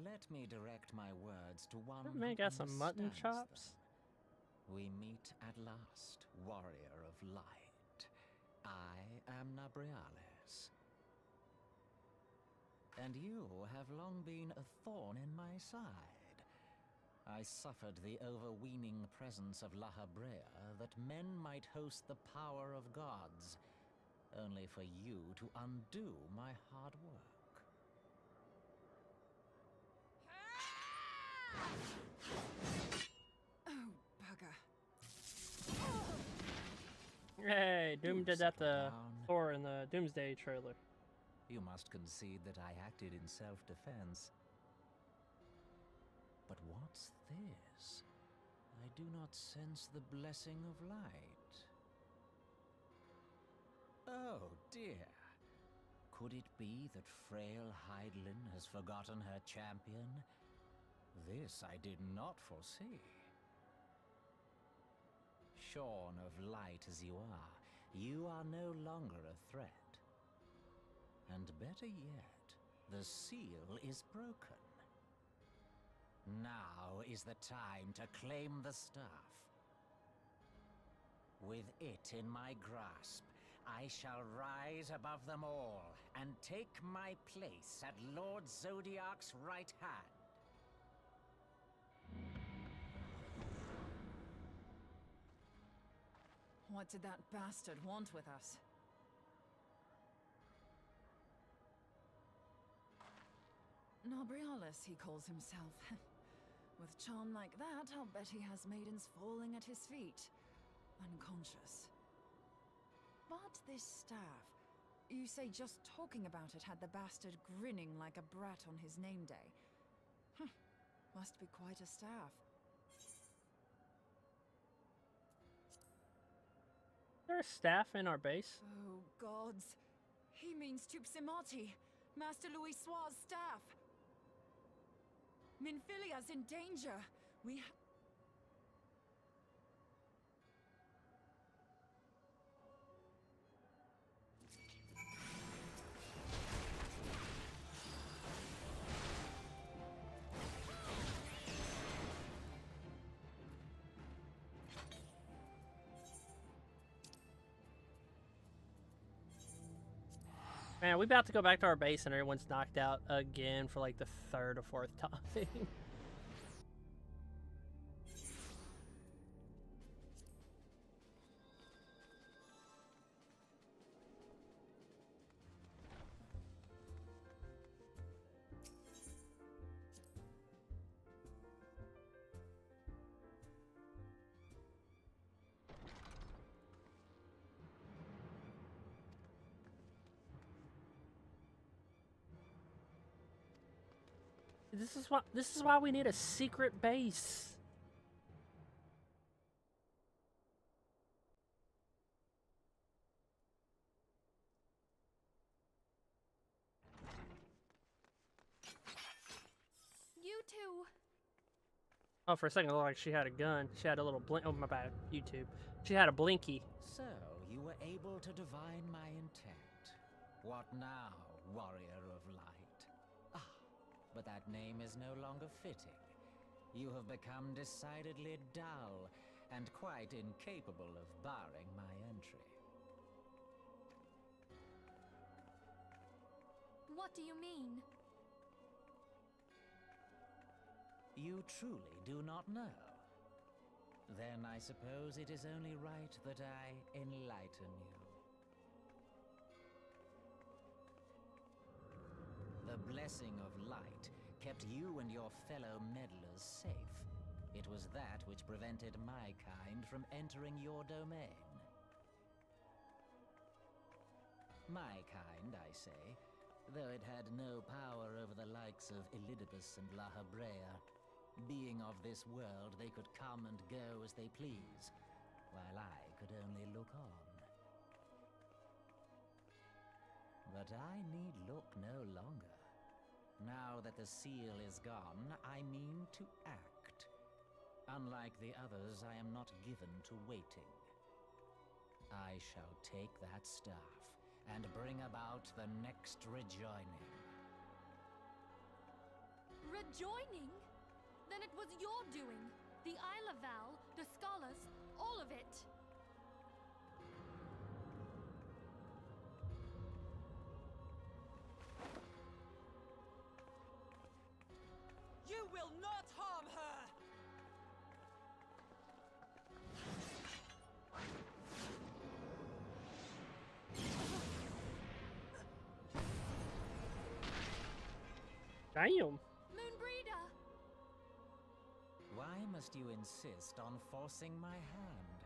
Speaker 5: Let me direct my words to one
Speaker 1: That
Speaker 5: who
Speaker 1: man got some mutton
Speaker 5: understands
Speaker 1: chops.
Speaker 5: them. We meet at last, warrior of light. I am Nabriales. And you have long been a thorn in my side. I suffered the overweening presence of La Habrea that men might host the power of gods, only for you to undo my hard work.
Speaker 4: Oh, bugger.
Speaker 1: Hey, Doom did that to
Speaker 5: Down.
Speaker 1: Thor in the Doomsday trailer.
Speaker 5: You must concede that I acted in self-defense. But what's this? I do not sense the blessing of light. Oh dear. Could it be that frail Hydaelyn has forgotten her champion? This I did not foresee. Shorn of light as you are no longer a threat. And better yet, the seal is broken. Now is the time to claim the staff. With it in my grasp, I shall rise above them all and take my place at Lord Zodiac's right hand.
Speaker 4: What did that bastard want with us? Nabriales, he calls himself. With charm like that, I'll bet he has maidens falling at his feet, unconscious. But this staff, you say just talking about it had the bastard grinning like a brat on his name day. Must be quite a staff.
Speaker 1: Is there a staff in our base?
Speaker 4: Oh, gods. He means Tupsimati, Master Louis Suar's staff. Minfilia's in danger. We
Speaker 1: Man, we about to go back to our base and everyone's knocked out again for like the third or fourth time. This is why we need a secret base.
Speaker 2: You two.
Speaker 1: Oh, for a second, it looked like she had a gun. She had a little blink. Oh, my bad. YouTube. She had a blinky.
Speaker 5: So, you were able to divine my intent. What now, warrior of light? Ah, but that name is no longer fitting. You have become decidedly dull, and quite incapable of barring my entry.
Speaker 2: What do you mean?
Speaker 5: You truly do not know? Then I suppose it is only right that I enlighten you. The blessing of light kept you and your fellow meddlers safe. It was that which prevented my kind from entering your domain. My kind, I say, though it had no power over the likes of Elidibus and La Habrea. Being of this world, they could come and go as they please, while I could only look on. But I need look no longer. Now that the seal is gone, I mean to act. Unlike the others, I am not given to waiting. I shall take that staff and bring about the next rejoining.
Speaker 2: Rejoining? Then it was your doing. The Isle of Val, the scholars, all of it.
Speaker 10: You will not harm her!
Speaker 1: Damn.
Speaker 2: Moonbreeder!
Speaker 5: Why must you insist on forcing my hand?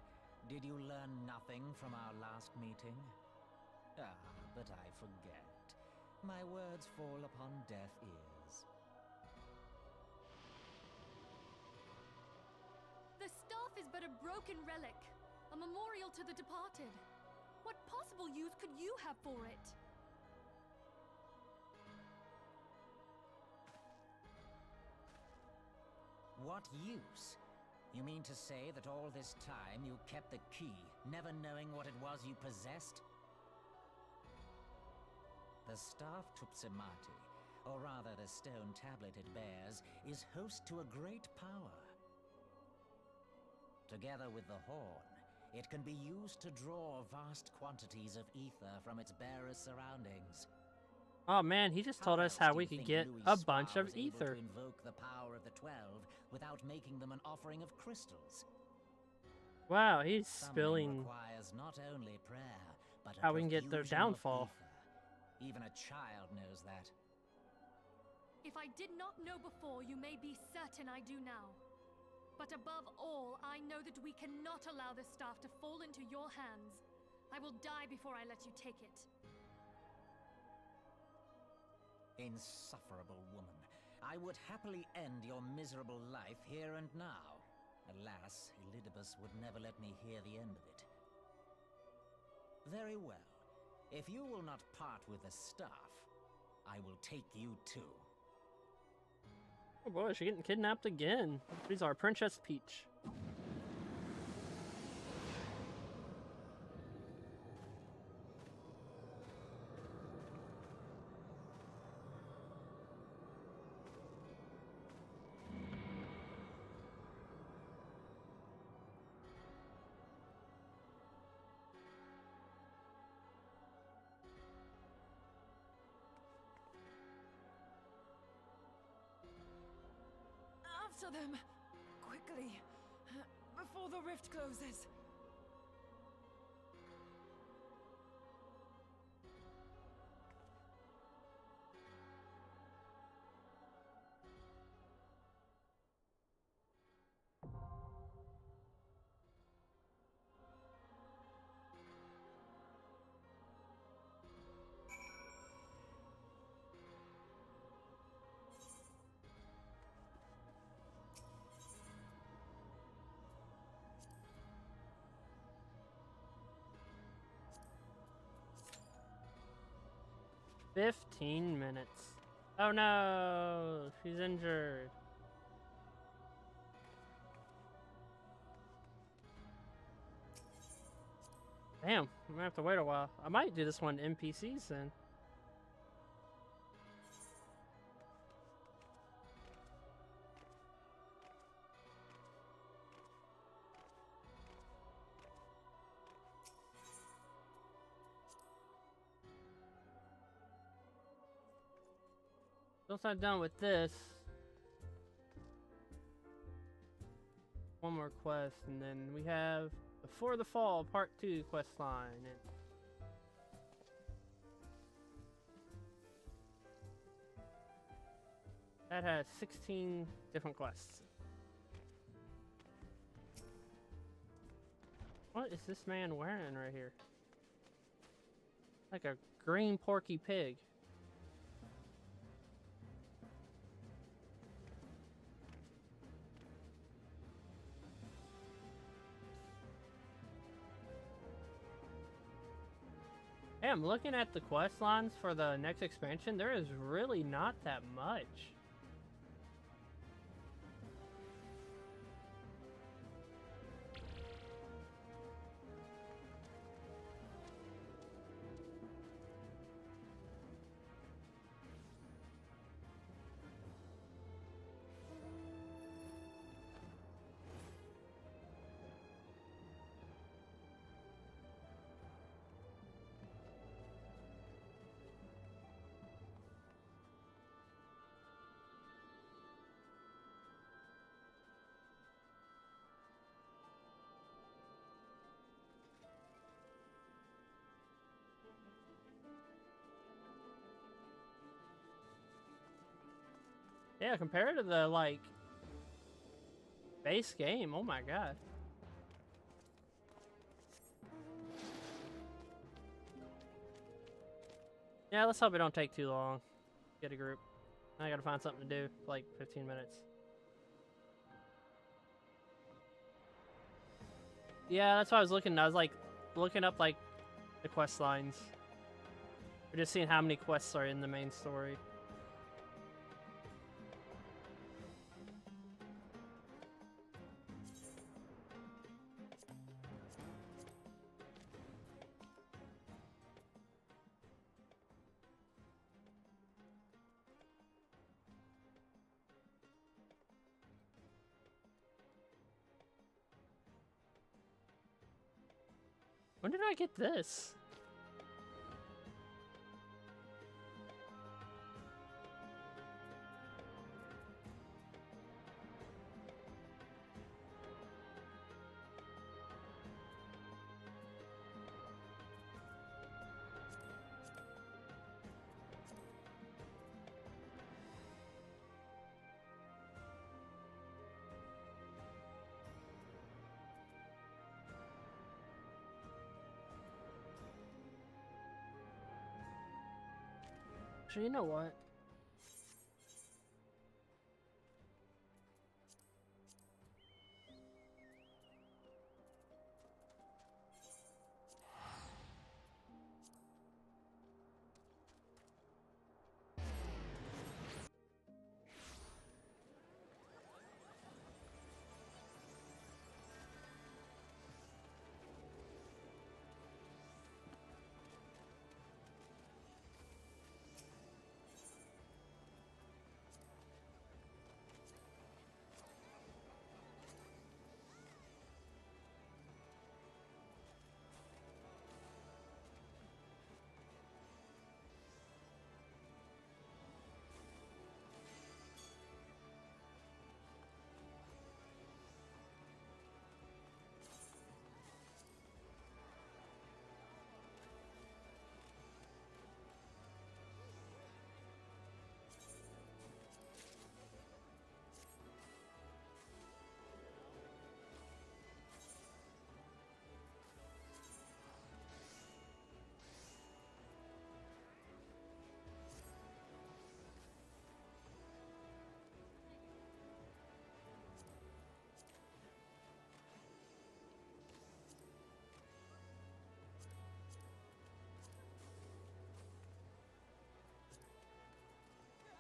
Speaker 5: Did you learn nothing from our last meeting? Ah, but I forget. My words fall upon deaf ears.
Speaker 2: The staff is but a broken relic, a memorial to the departed. What possible use could you have for it?
Speaker 5: What use? You mean to say that all this time you kept the key, never knowing what it was you possessed? The staff Tupsimati, or rather the stone tablet it bears, is host to a great power. Together with the horn, it can be used to draw vast quantities of ether from its bearer's surroundings.
Speaker 1: Oh man, he just told us how we could get a bunch of ether.
Speaker 5: To invoke the power of the 12 without making them an offering of crystals.
Speaker 1: Wow, he's
Speaker 5: Summoning
Speaker 1: spilling
Speaker 5: requires not only prayer, but a
Speaker 1: how we can get their
Speaker 5: profusion of
Speaker 1: downfall.
Speaker 5: ether. Even a child knows that.
Speaker 2: If I did not know before, you may be certain I do now. But above all, I know that we cannot allow this staff to fall into your hands. I will die before I let you take it.
Speaker 5: Insufferable woman. I would happily end your miserable life here and now. Alas, Elidibus would never let me hear the end of it. Very well. If you will not part with the staff, I will take you too.
Speaker 1: Oh boy, she's getting kidnapped again. She's our Princess Peach.
Speaker 4: After them! Quickly! Before the rift closes!
Speaker 1: 15 minutes. Oh no, she's injured. Damn, I'm gonna have to wait a while. I might do this one NPCs then. Once I'm done with this, one more quest, and then we have Before the Fall Part 2 quest line. And that has 16 different quests. What is this man wearing right here? Like a green porky pig. Hey, I'm looking at the quest lines for the next expansion. There is really not that much. Yeah, compared to the, like, base game, oh my god. Yeah, let's hope it don't take too long. Get a group. I gotta find something to do for like 15 minutes. Yeah, that's why I was looking. I was like looking up like the quest lines. We're just seeing how many quests are in the main story. When did I get this? Actually, you know what?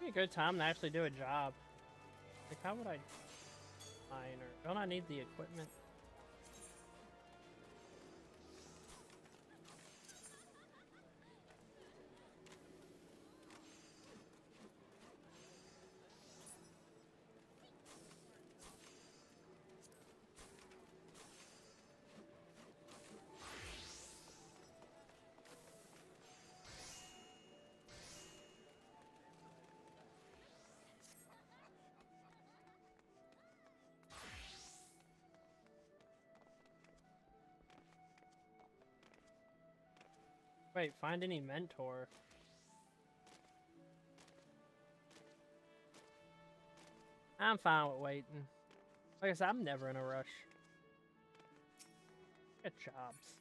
Speaker 1: Be a good time to actually do a job. Like, how would I mine, or don't I need the equipment? Wait, find any mentor. I'm fine with waiting. Like I said, I'm never in a rush. Get jobs.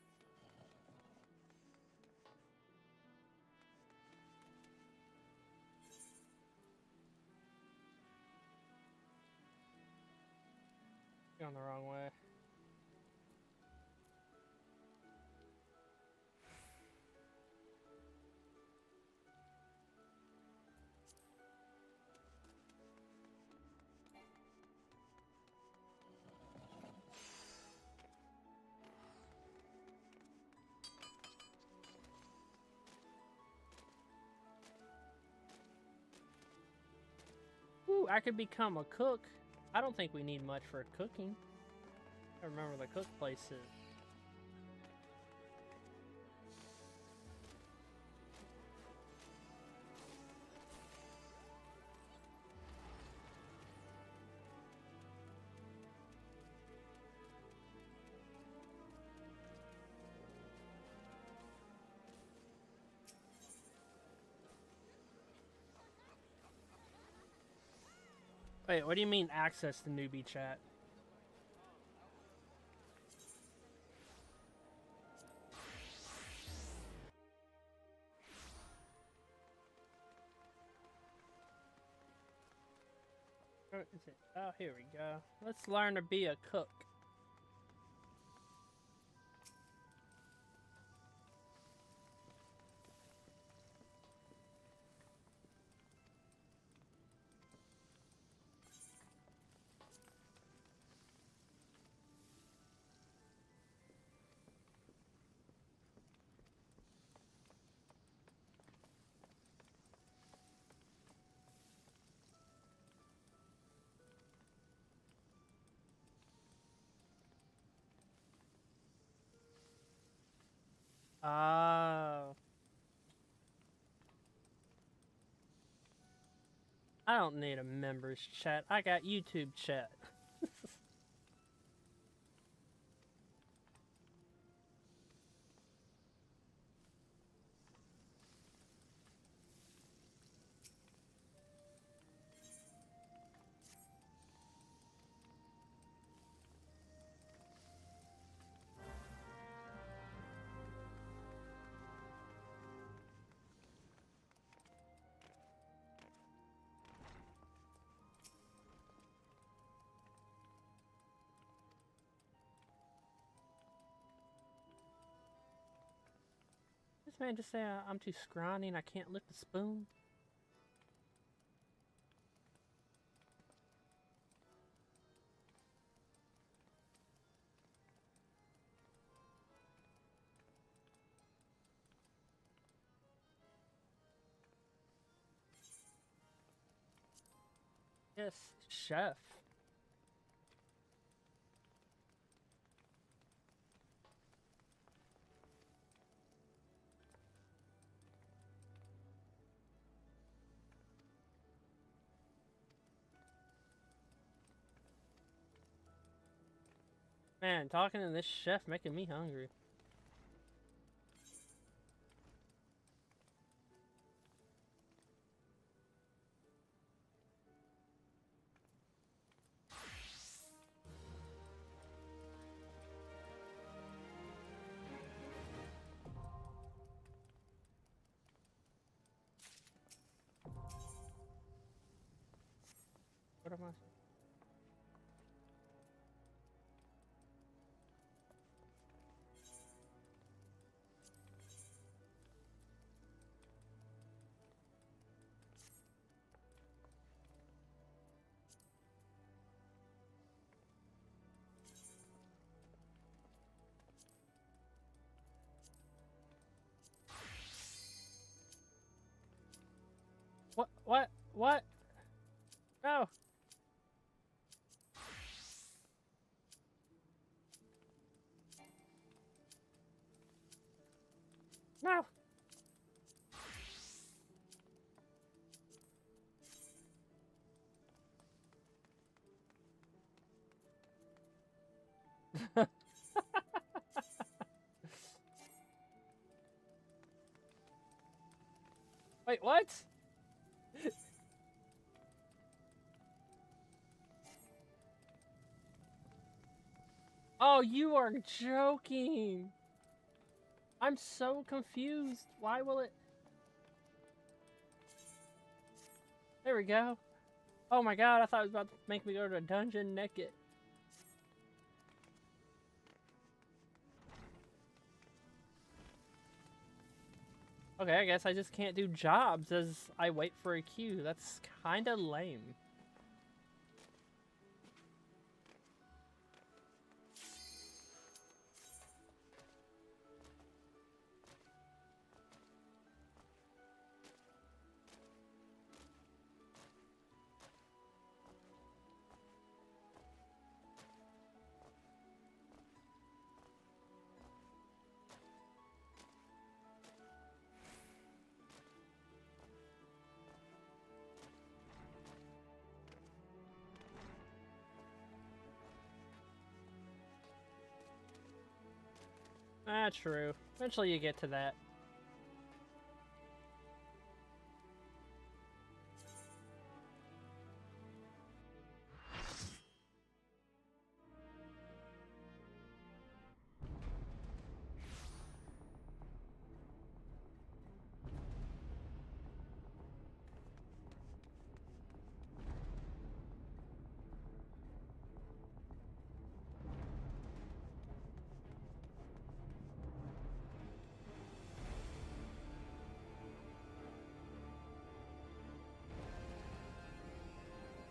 Speaker 1: Going the wrong way. Ooh, I could become a cook. I don't think we need much for cooking. I remember the cook places. Wait, what do you mean access the newbie chat? Where is it? Oh, here we go. Let's learn to be a cook. Oh. I don't need a members chat. I got YouTube chat. This man just say I'm too scrawny and I can't lift a spoon. Yes, chef. Man, talking to this chef making me hungry. What am I? What? What? No. No. Wait, what? Oh, you are joking. I'm so confused. Why will it... There we go. Oh my god, I thought it was about to make me go to a dungeon naked. Okay, I guess I just can't do jobs as I wait for a queue. That's kinda lame. Ah, true. Eventually you get to that.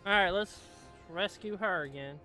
Speaker 1: Alright, let's rescue her again.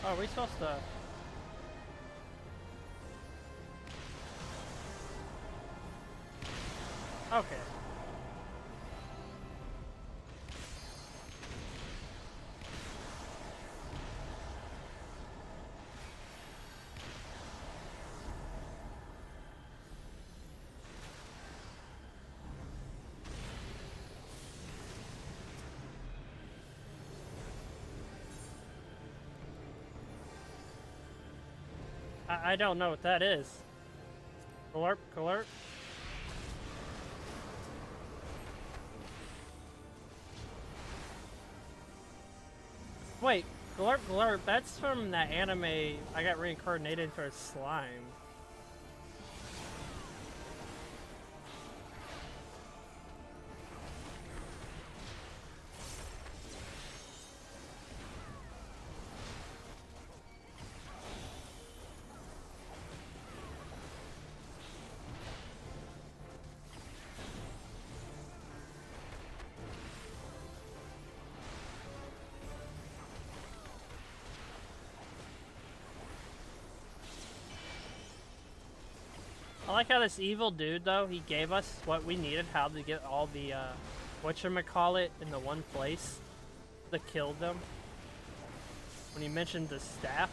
Speaker 1: Oh, are we supposed to... Okay. I don't know what that is. Glurp, glurp. Wait, glurp, glurp, that's from that anime I got reincarnated for slime. I like how this evil dude, though, he gave us what we needed, how to get all the, whatchamacallit in the one place. that killed them. When he mentioned the staff.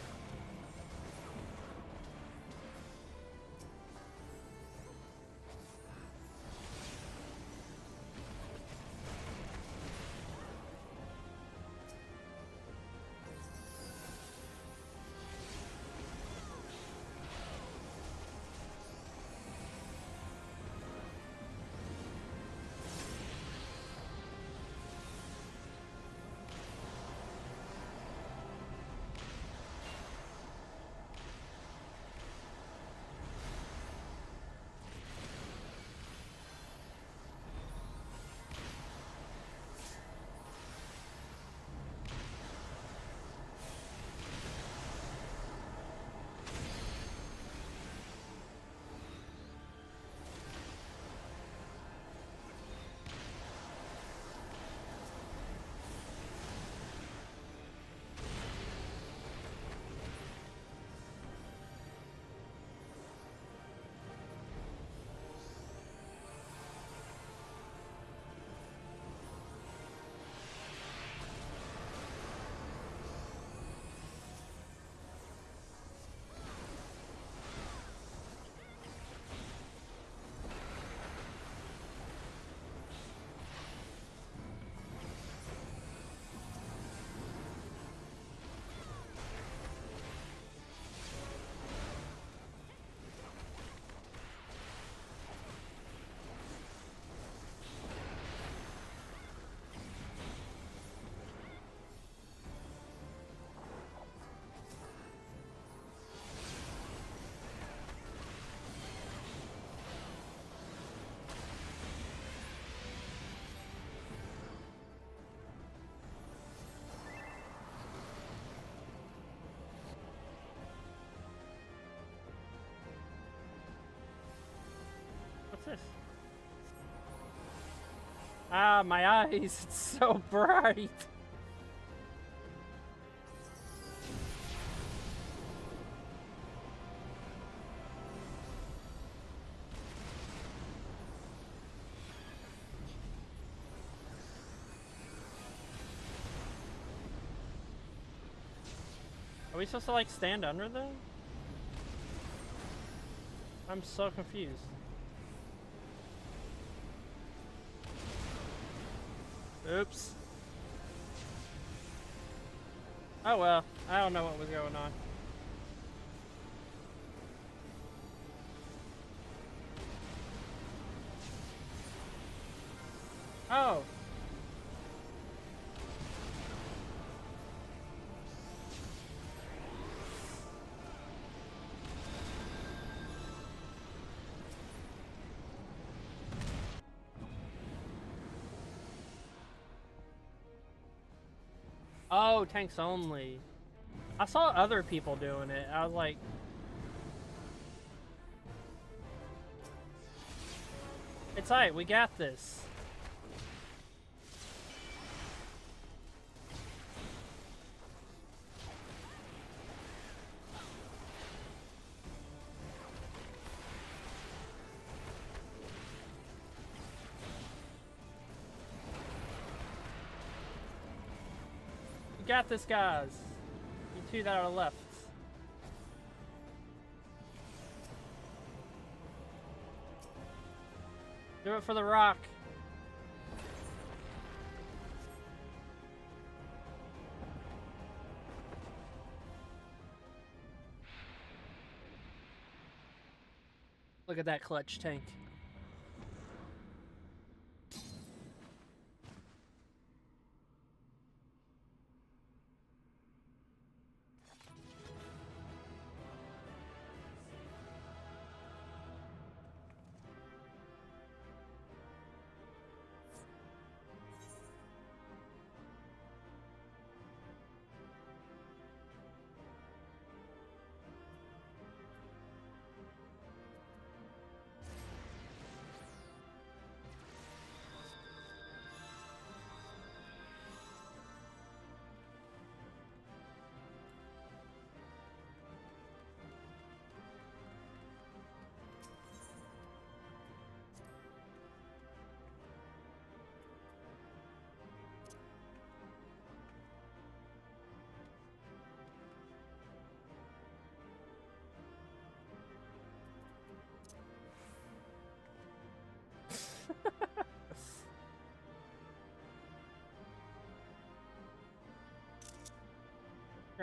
Speaker 1: What's this? Ah, my eyes, it's so bright. Are we supposed to like stand under them? I'm so confused. Oops. Oh well, I don't know what was going on. Oh. Oh, tanks only. I saw other people doing it. I was like... It's alright, we got this. We got this, guys. You two that are left. Do it for the rock. Look at that clutch tank.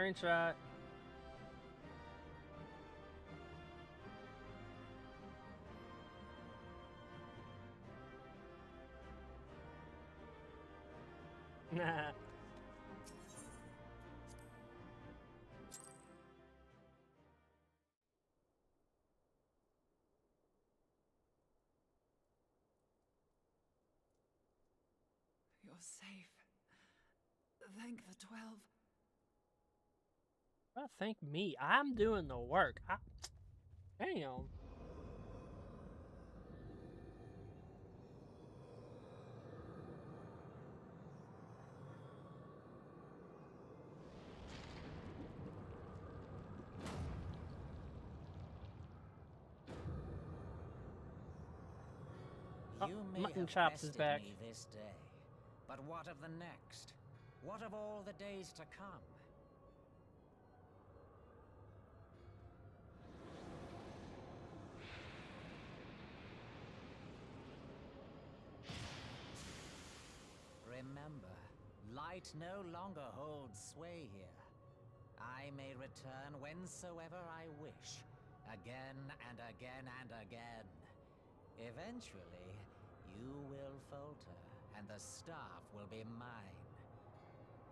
Speaker 1: Screenshot. Nah.
Speaker 4: You're safe. Thank the 12.
Speaker 1: Well, thank me. I'm doing the work. Damn.
Speaker 11: You may
Speaker 1: Mutton
Speaker 11: have
Speaker 1: Chops is
Speaker 11: bested
Speaker 1: back.
Speaker 11: me this day, but what of the next? What of all the days to come? Remember, light no longer holds sway here. I may return whensoever I wish, again and again and again. Eventually, you will falter, and the staff will be mine.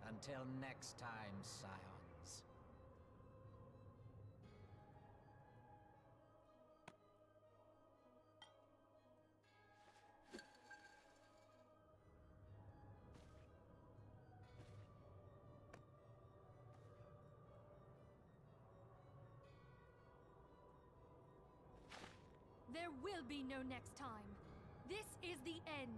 Speaker 11: Until next time, Scions.
Speaker 2: There will be no next time. This is the end.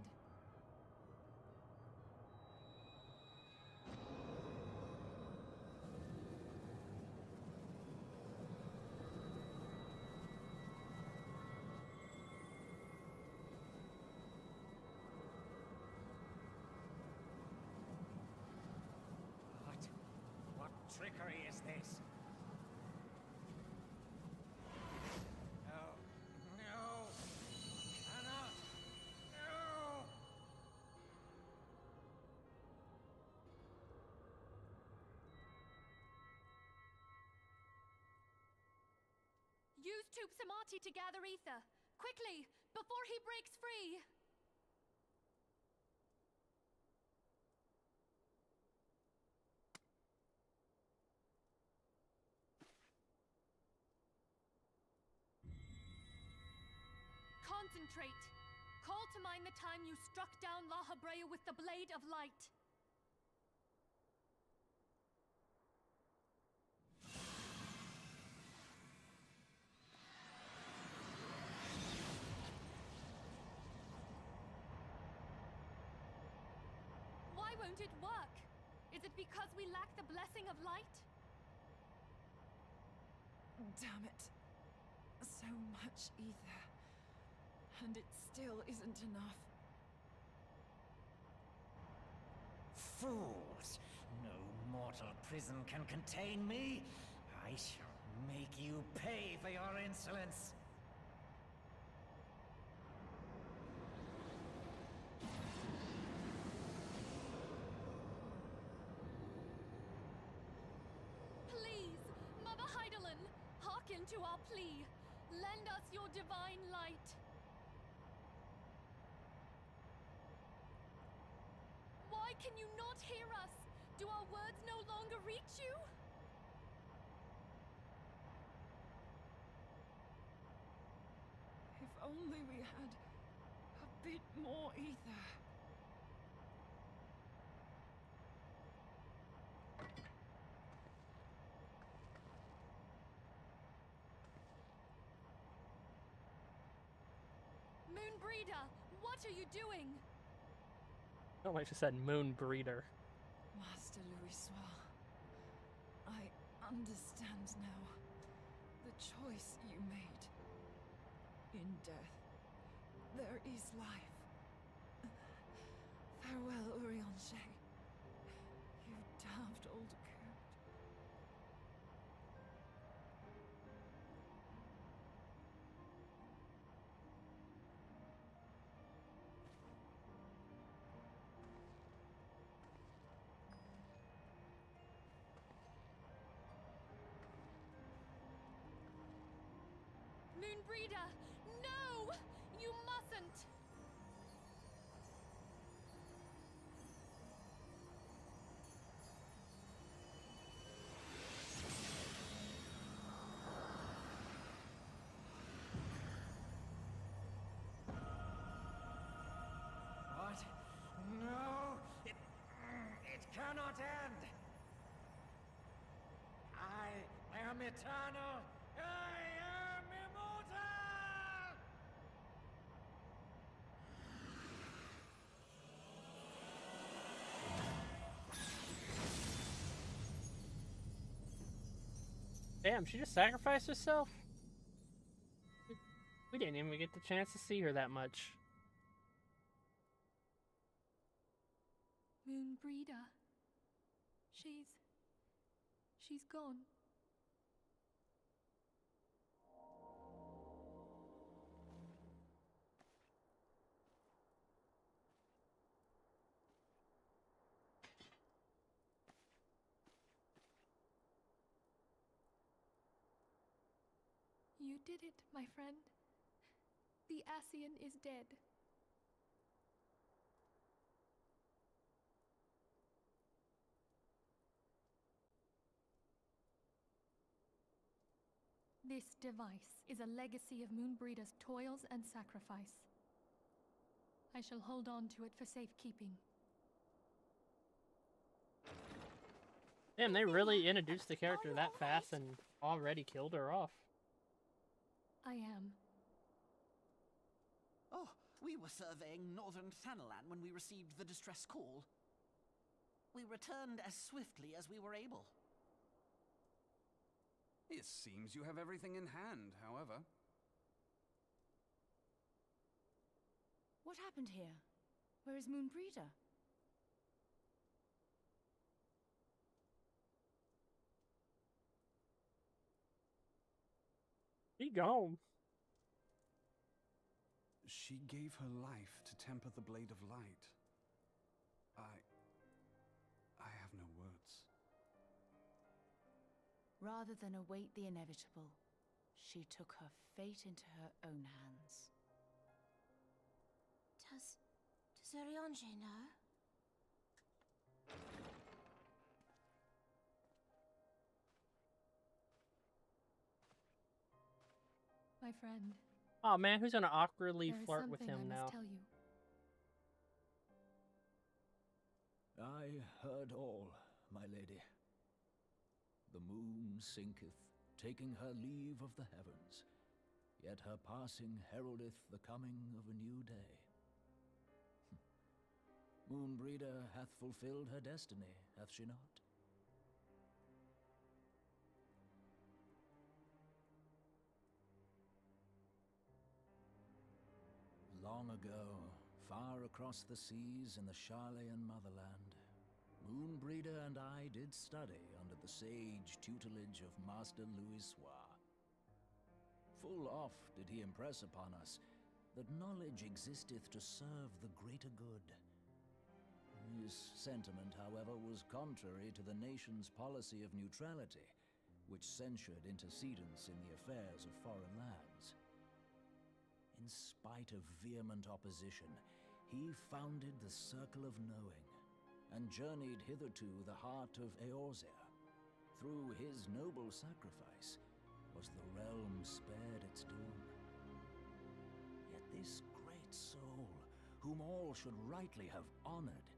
Speaker 11: What trickery is this? No. No. Cannot. No.
Speaker 2: Use Tube Samati to gather ether. Quickly, before he breaks free. Concentrate. Call to mind the time you struck down La Habrea with the Blade of Light. Why won't it work? Is it because we lack the blessing of light?
Speaker 4: Damn it. So much ether. And it still isn't enough.
Speaker 11: Fools! No mortal prison can contain me! I shall make you pay for your insolence!
Speaker 2: Please, Mother Heidelin, hearken to our plea. Lend us your divine light. Why can you not hear us? Do our words no longer reach you?
Speaker 4: If only we had a bit more ether.
Speaker 2: Moonbreeder, what are you doing?
Speaker 1: I don't like she said moon breeder.
Speaker 4: Master Louis Soir, I understand now the choice you made. In death, there is life. Farewell, Urianger. You damned old coot.
Speaker 2: Moonbreeder! No! You mustn't!
Speaker 11: What? No! It cannot end! I am eternal! I am immortal!
Speaker 1: Damn, she just sacrificed herself? We didn't even get the chance to see her that much.
Speaker 2: Moonbreeder. She's gone. You did it, my friend. The Ascian is dead. This device is a legacy of Moonbreeder's toils and sacrifice. I shall hold on to it for safekeeping.
Speaker 1: Damn, they really introduced the character that fast and already killed her off.
Speaker 2: I am.
Speaker 10: Oh, we were surveying northern Thanalan when we received the distress call. We returned as swiftly as we were able.
Speaker 8: It seems you have everything in hand, however.
Speaker 4: What happened here? Where is Moonbreeder?
Speaker 1: He gone.
Speaker 8: She gave her life to temper the Blade of Light. I have no words.
Speaker 4: Rather than await the inevitable, she took her fate into her own hands.
Speaker 9: Does Urianger know?
Speaker 2: My friend.
Speaker 1: Oh man, who's gonna awkwardly
Speaker 2: There is
Speaker 1: flirt with
Speaker 2: something
Speaker 1: him
Speaker 2: I
Speaker 1: now?
Speaker 2: must tell you.
Speaker 5: I heard all, my lady. The moon sinketh, taking her leave of the heavens, yet her passing heraldeth the coming of a new day. Moonbreeder hath fulfilled her destiny, hath she not? Long ago, far across the seas in the Sharlayan motherland, Moonbreeder and I did study under the sage tutelage of Master Louis Soir. Full oft did he impress upon us that knowledge existeth to serve the greater good. This sentiment, however, was contrary to the nation's policy of neutrality, which censured intercedence in the affairs of foreign lands. In spite of vehement opposition, he founded the Circle of Knowing, and journeyed hither to the heart of Eorzea. Through his noble sacrifice was the realm spared its doom. Yet this great soul, whom all should rightly have honored,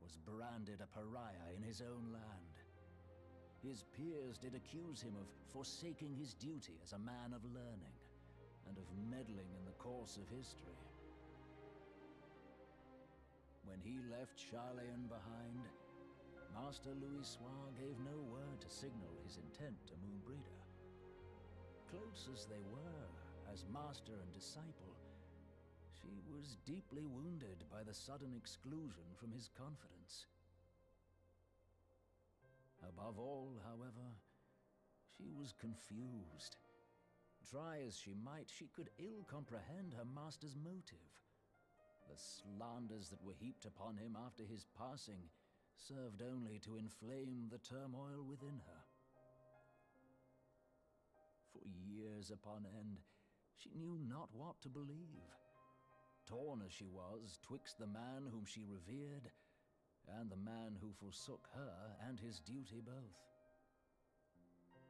Speaker 5: was branded a pariah in his own land. His peers did accuse him of forsaking his duty as a man of learning, and of meddling in the course of history. When he left Sharlayan behind, Master Louis Soir gave no word to signal his intent to Moonbreeder. Close as they were, as master and disciple, she was deeply wounded by the sudden exclusion from his confidence. Above all, however, she was confused. Try as she might, she could ill comprehend her master's motive. The slanders that were heaped upon him after his passing served only to inflame the turmoil within her. For years upon end, she knew not what to believe. Torn as she was twixt the man whom she revered and the man who forsook her and his duty both.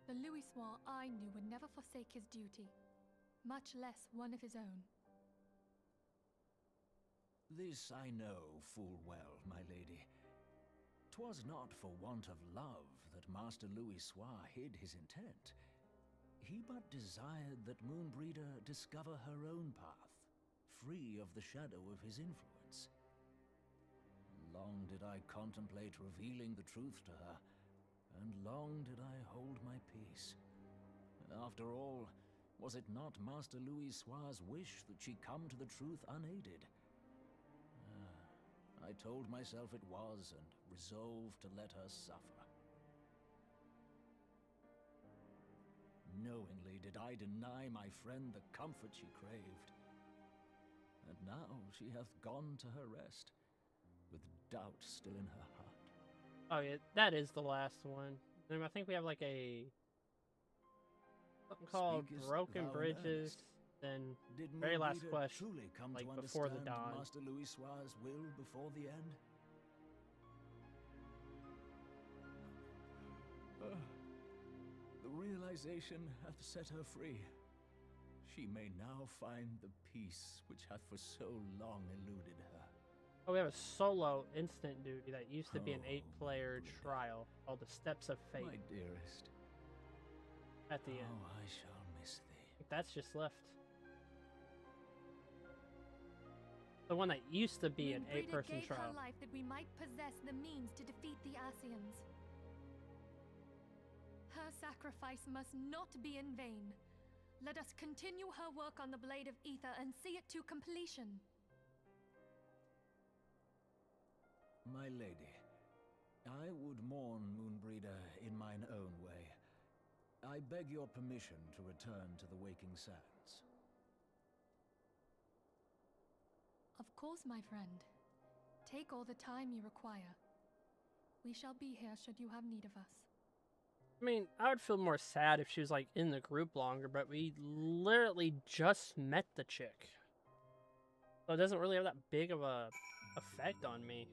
Speaker 2: The Louisoix I knew would never forsake his duty, much less one of his own.
Speaker 5: This I know full well, my lady. 'Twas not for want of love that Master Louisoix hid his intent. He but desired that Moonbreeder discover her own path, free of the shadow of his influence. Long did I contemplate revealing the truth to her, and long did I hold my peace. After all, was it not Master Louisoix's wish that she come to the truth unaided? I told myself it was, and resolved to let her suffer. Knowingly did I deny my friend the comfort she craved. And now she hath gone to her rest, with doubt still in her heart.
Speaker 1: Oh yeah, that is the last one. And I think we have like something called
Speaker 5: Speakest
Speaker 1: Broken
Speaker 5: thou in
Speaker 1: Bridges.
Speaker 5: earnest?
Speaker 1: Then
Speaker 5: Did
Speaker 1: very last
Speaker 5: Moonbreeder
Speaker 1: question,
Speaker 5: truly come
Speaker 1: like
Speaker 5: to
Speaker 1: before the
Speaker 5: understand
Speaker 1: dawn.
Speaker 5: Master Louisoix's will before the end? The realization hath set her free. She may now find the peace which hath for so long eluded her.
Speaker 1: Oh, we have a solo instant duty that used to be an
Speaker 5: Oh,
Speaker 1: 8-player
Speaker 5: Moonbreeder.
Speaker 1: trial called the Steps of Fate.
Speaker 5: My dearest,
Speaker 1: At the end.
Speaker 5: how I shall miss thee.
Speaker 1: I think that's just left. The one that used to be an
Speaker 2: Moonbreeder
Speaker 1: 8-person
Speaker 2: gave
Speaker 1: trial.
Speaker 2: her life that we might possess the means to defeat the Ascians. Her sacrifice must not be in vain. Let us continue her work on the Blade of Ether and see it to completion.
Speaker 5: My lady, I would mourn Moonbreeder in mine own way. I beg your permission to return to the Waking Sands.
Speaker 2: Of course, my friend. Take all the time you require. We shall be here should you have need of us.
Speaker 1: I mean, I would feel more sad if she was like in the group longer, but we literally just met the chick. So it doesn't really have that big of a effect on me.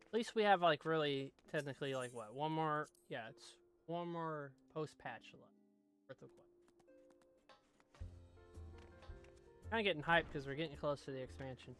Speaker 1: At least we have like really technically like what, one more, yeah, it's one more post-patch left worth of what. Kind of getting hyped because we're getting close to the expansion.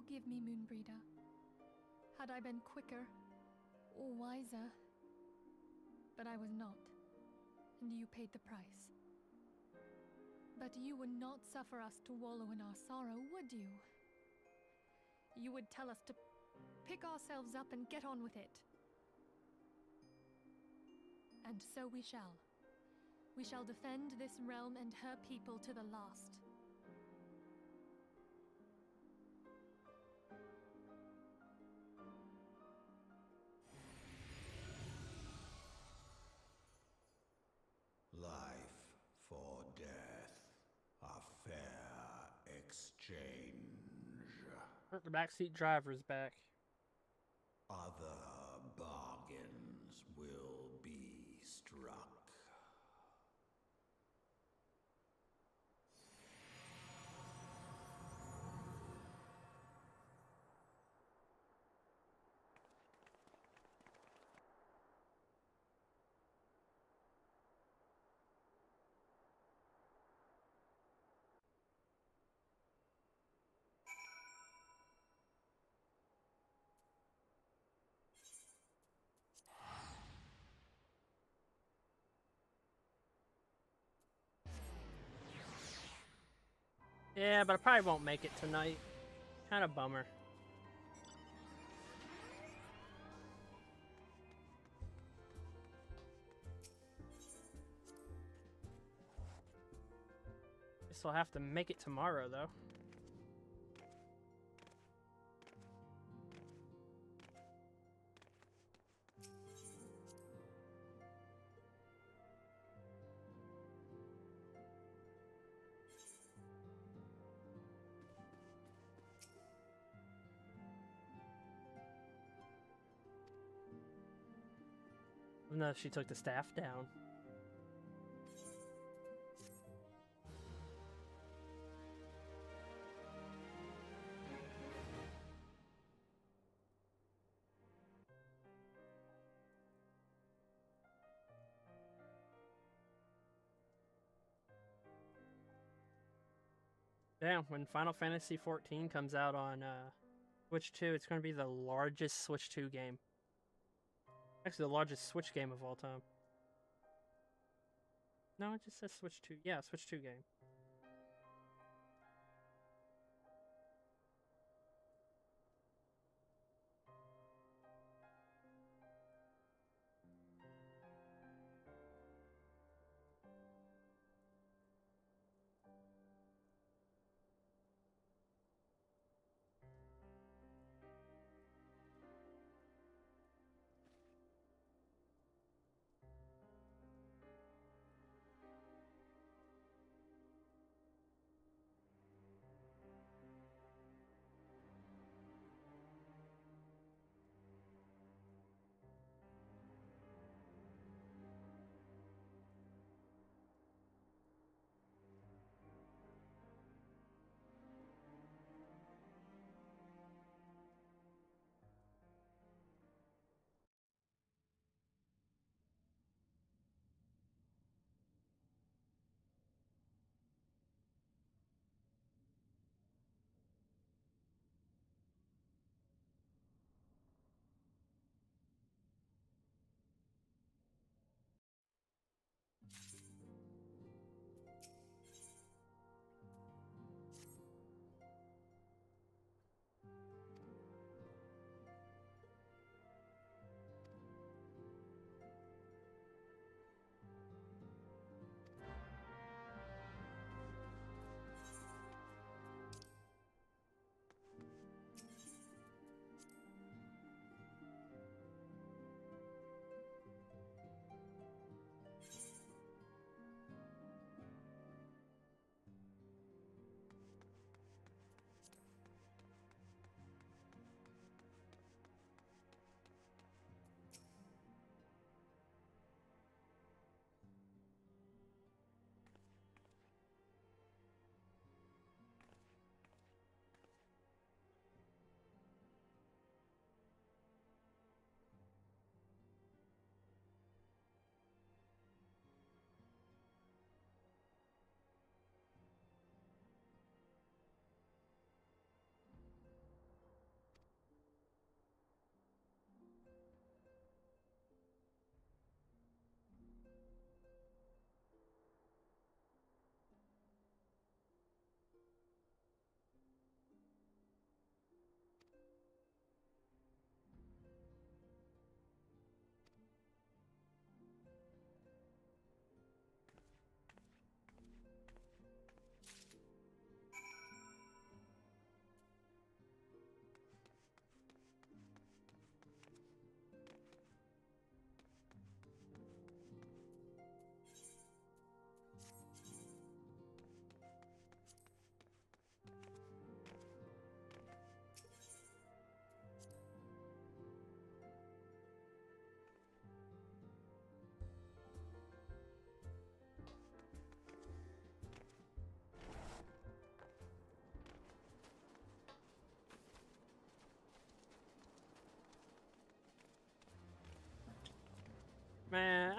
Speaker 2: Forgive me, Moonbreeder. Had I been quicker or wiser, but I was not, and you paid the price. But you would not suffer us to wallow in our sorrow, would you? You would tell us to pick ourselves up and get on with it. And so we shall. We shall defend this realm and her people to the last.
Speaker 6: Life for death, a fair exchange.
Speaker 1: The backseat driver's back.
Speaker 6: Other bargains will be struck.
Speaker 1: Yeah, but I probably won't make it tonight. Kind of bummer. Guess I'll have to make it tomorrow, though. No, she took the staff down. Damn, when Final Fantasy XIV comes out on Switch 2, it's going to be the largest Switch 2 game. Actually, the largest Switch game of all time. No, it just says Switch 2. Yeah, Switch 2 game.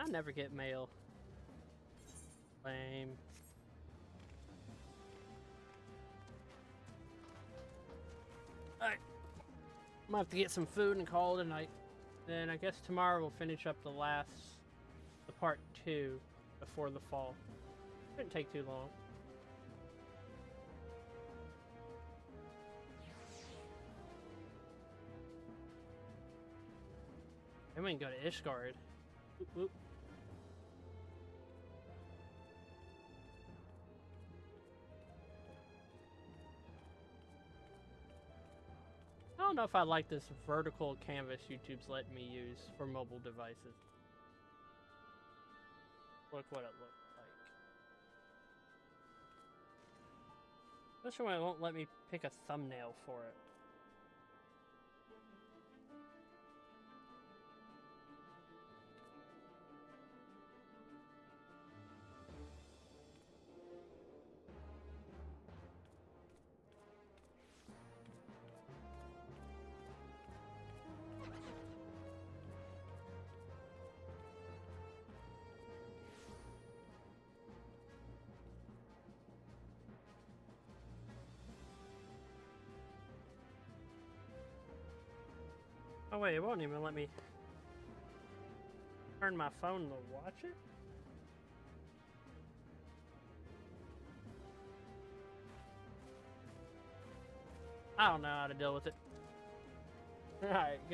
Speaker 1: I never get mail. Lame. Alright. I'm gonna have to get some food and call it a night. Then I guess tomorrow we'll finish up the part 2 before the fall. Shouldn't take too long. Then we can go to Ishgard. Whoop, whoop. I don't know if I like this vertical canvas YouTube's letting me use for mobile devices. Look what it looks like. Especially when it won't let me pick a thumbnail for it. Oh wait, it won't even let me turn my phone to watch it? I don't know how to deal with it. Alright, good.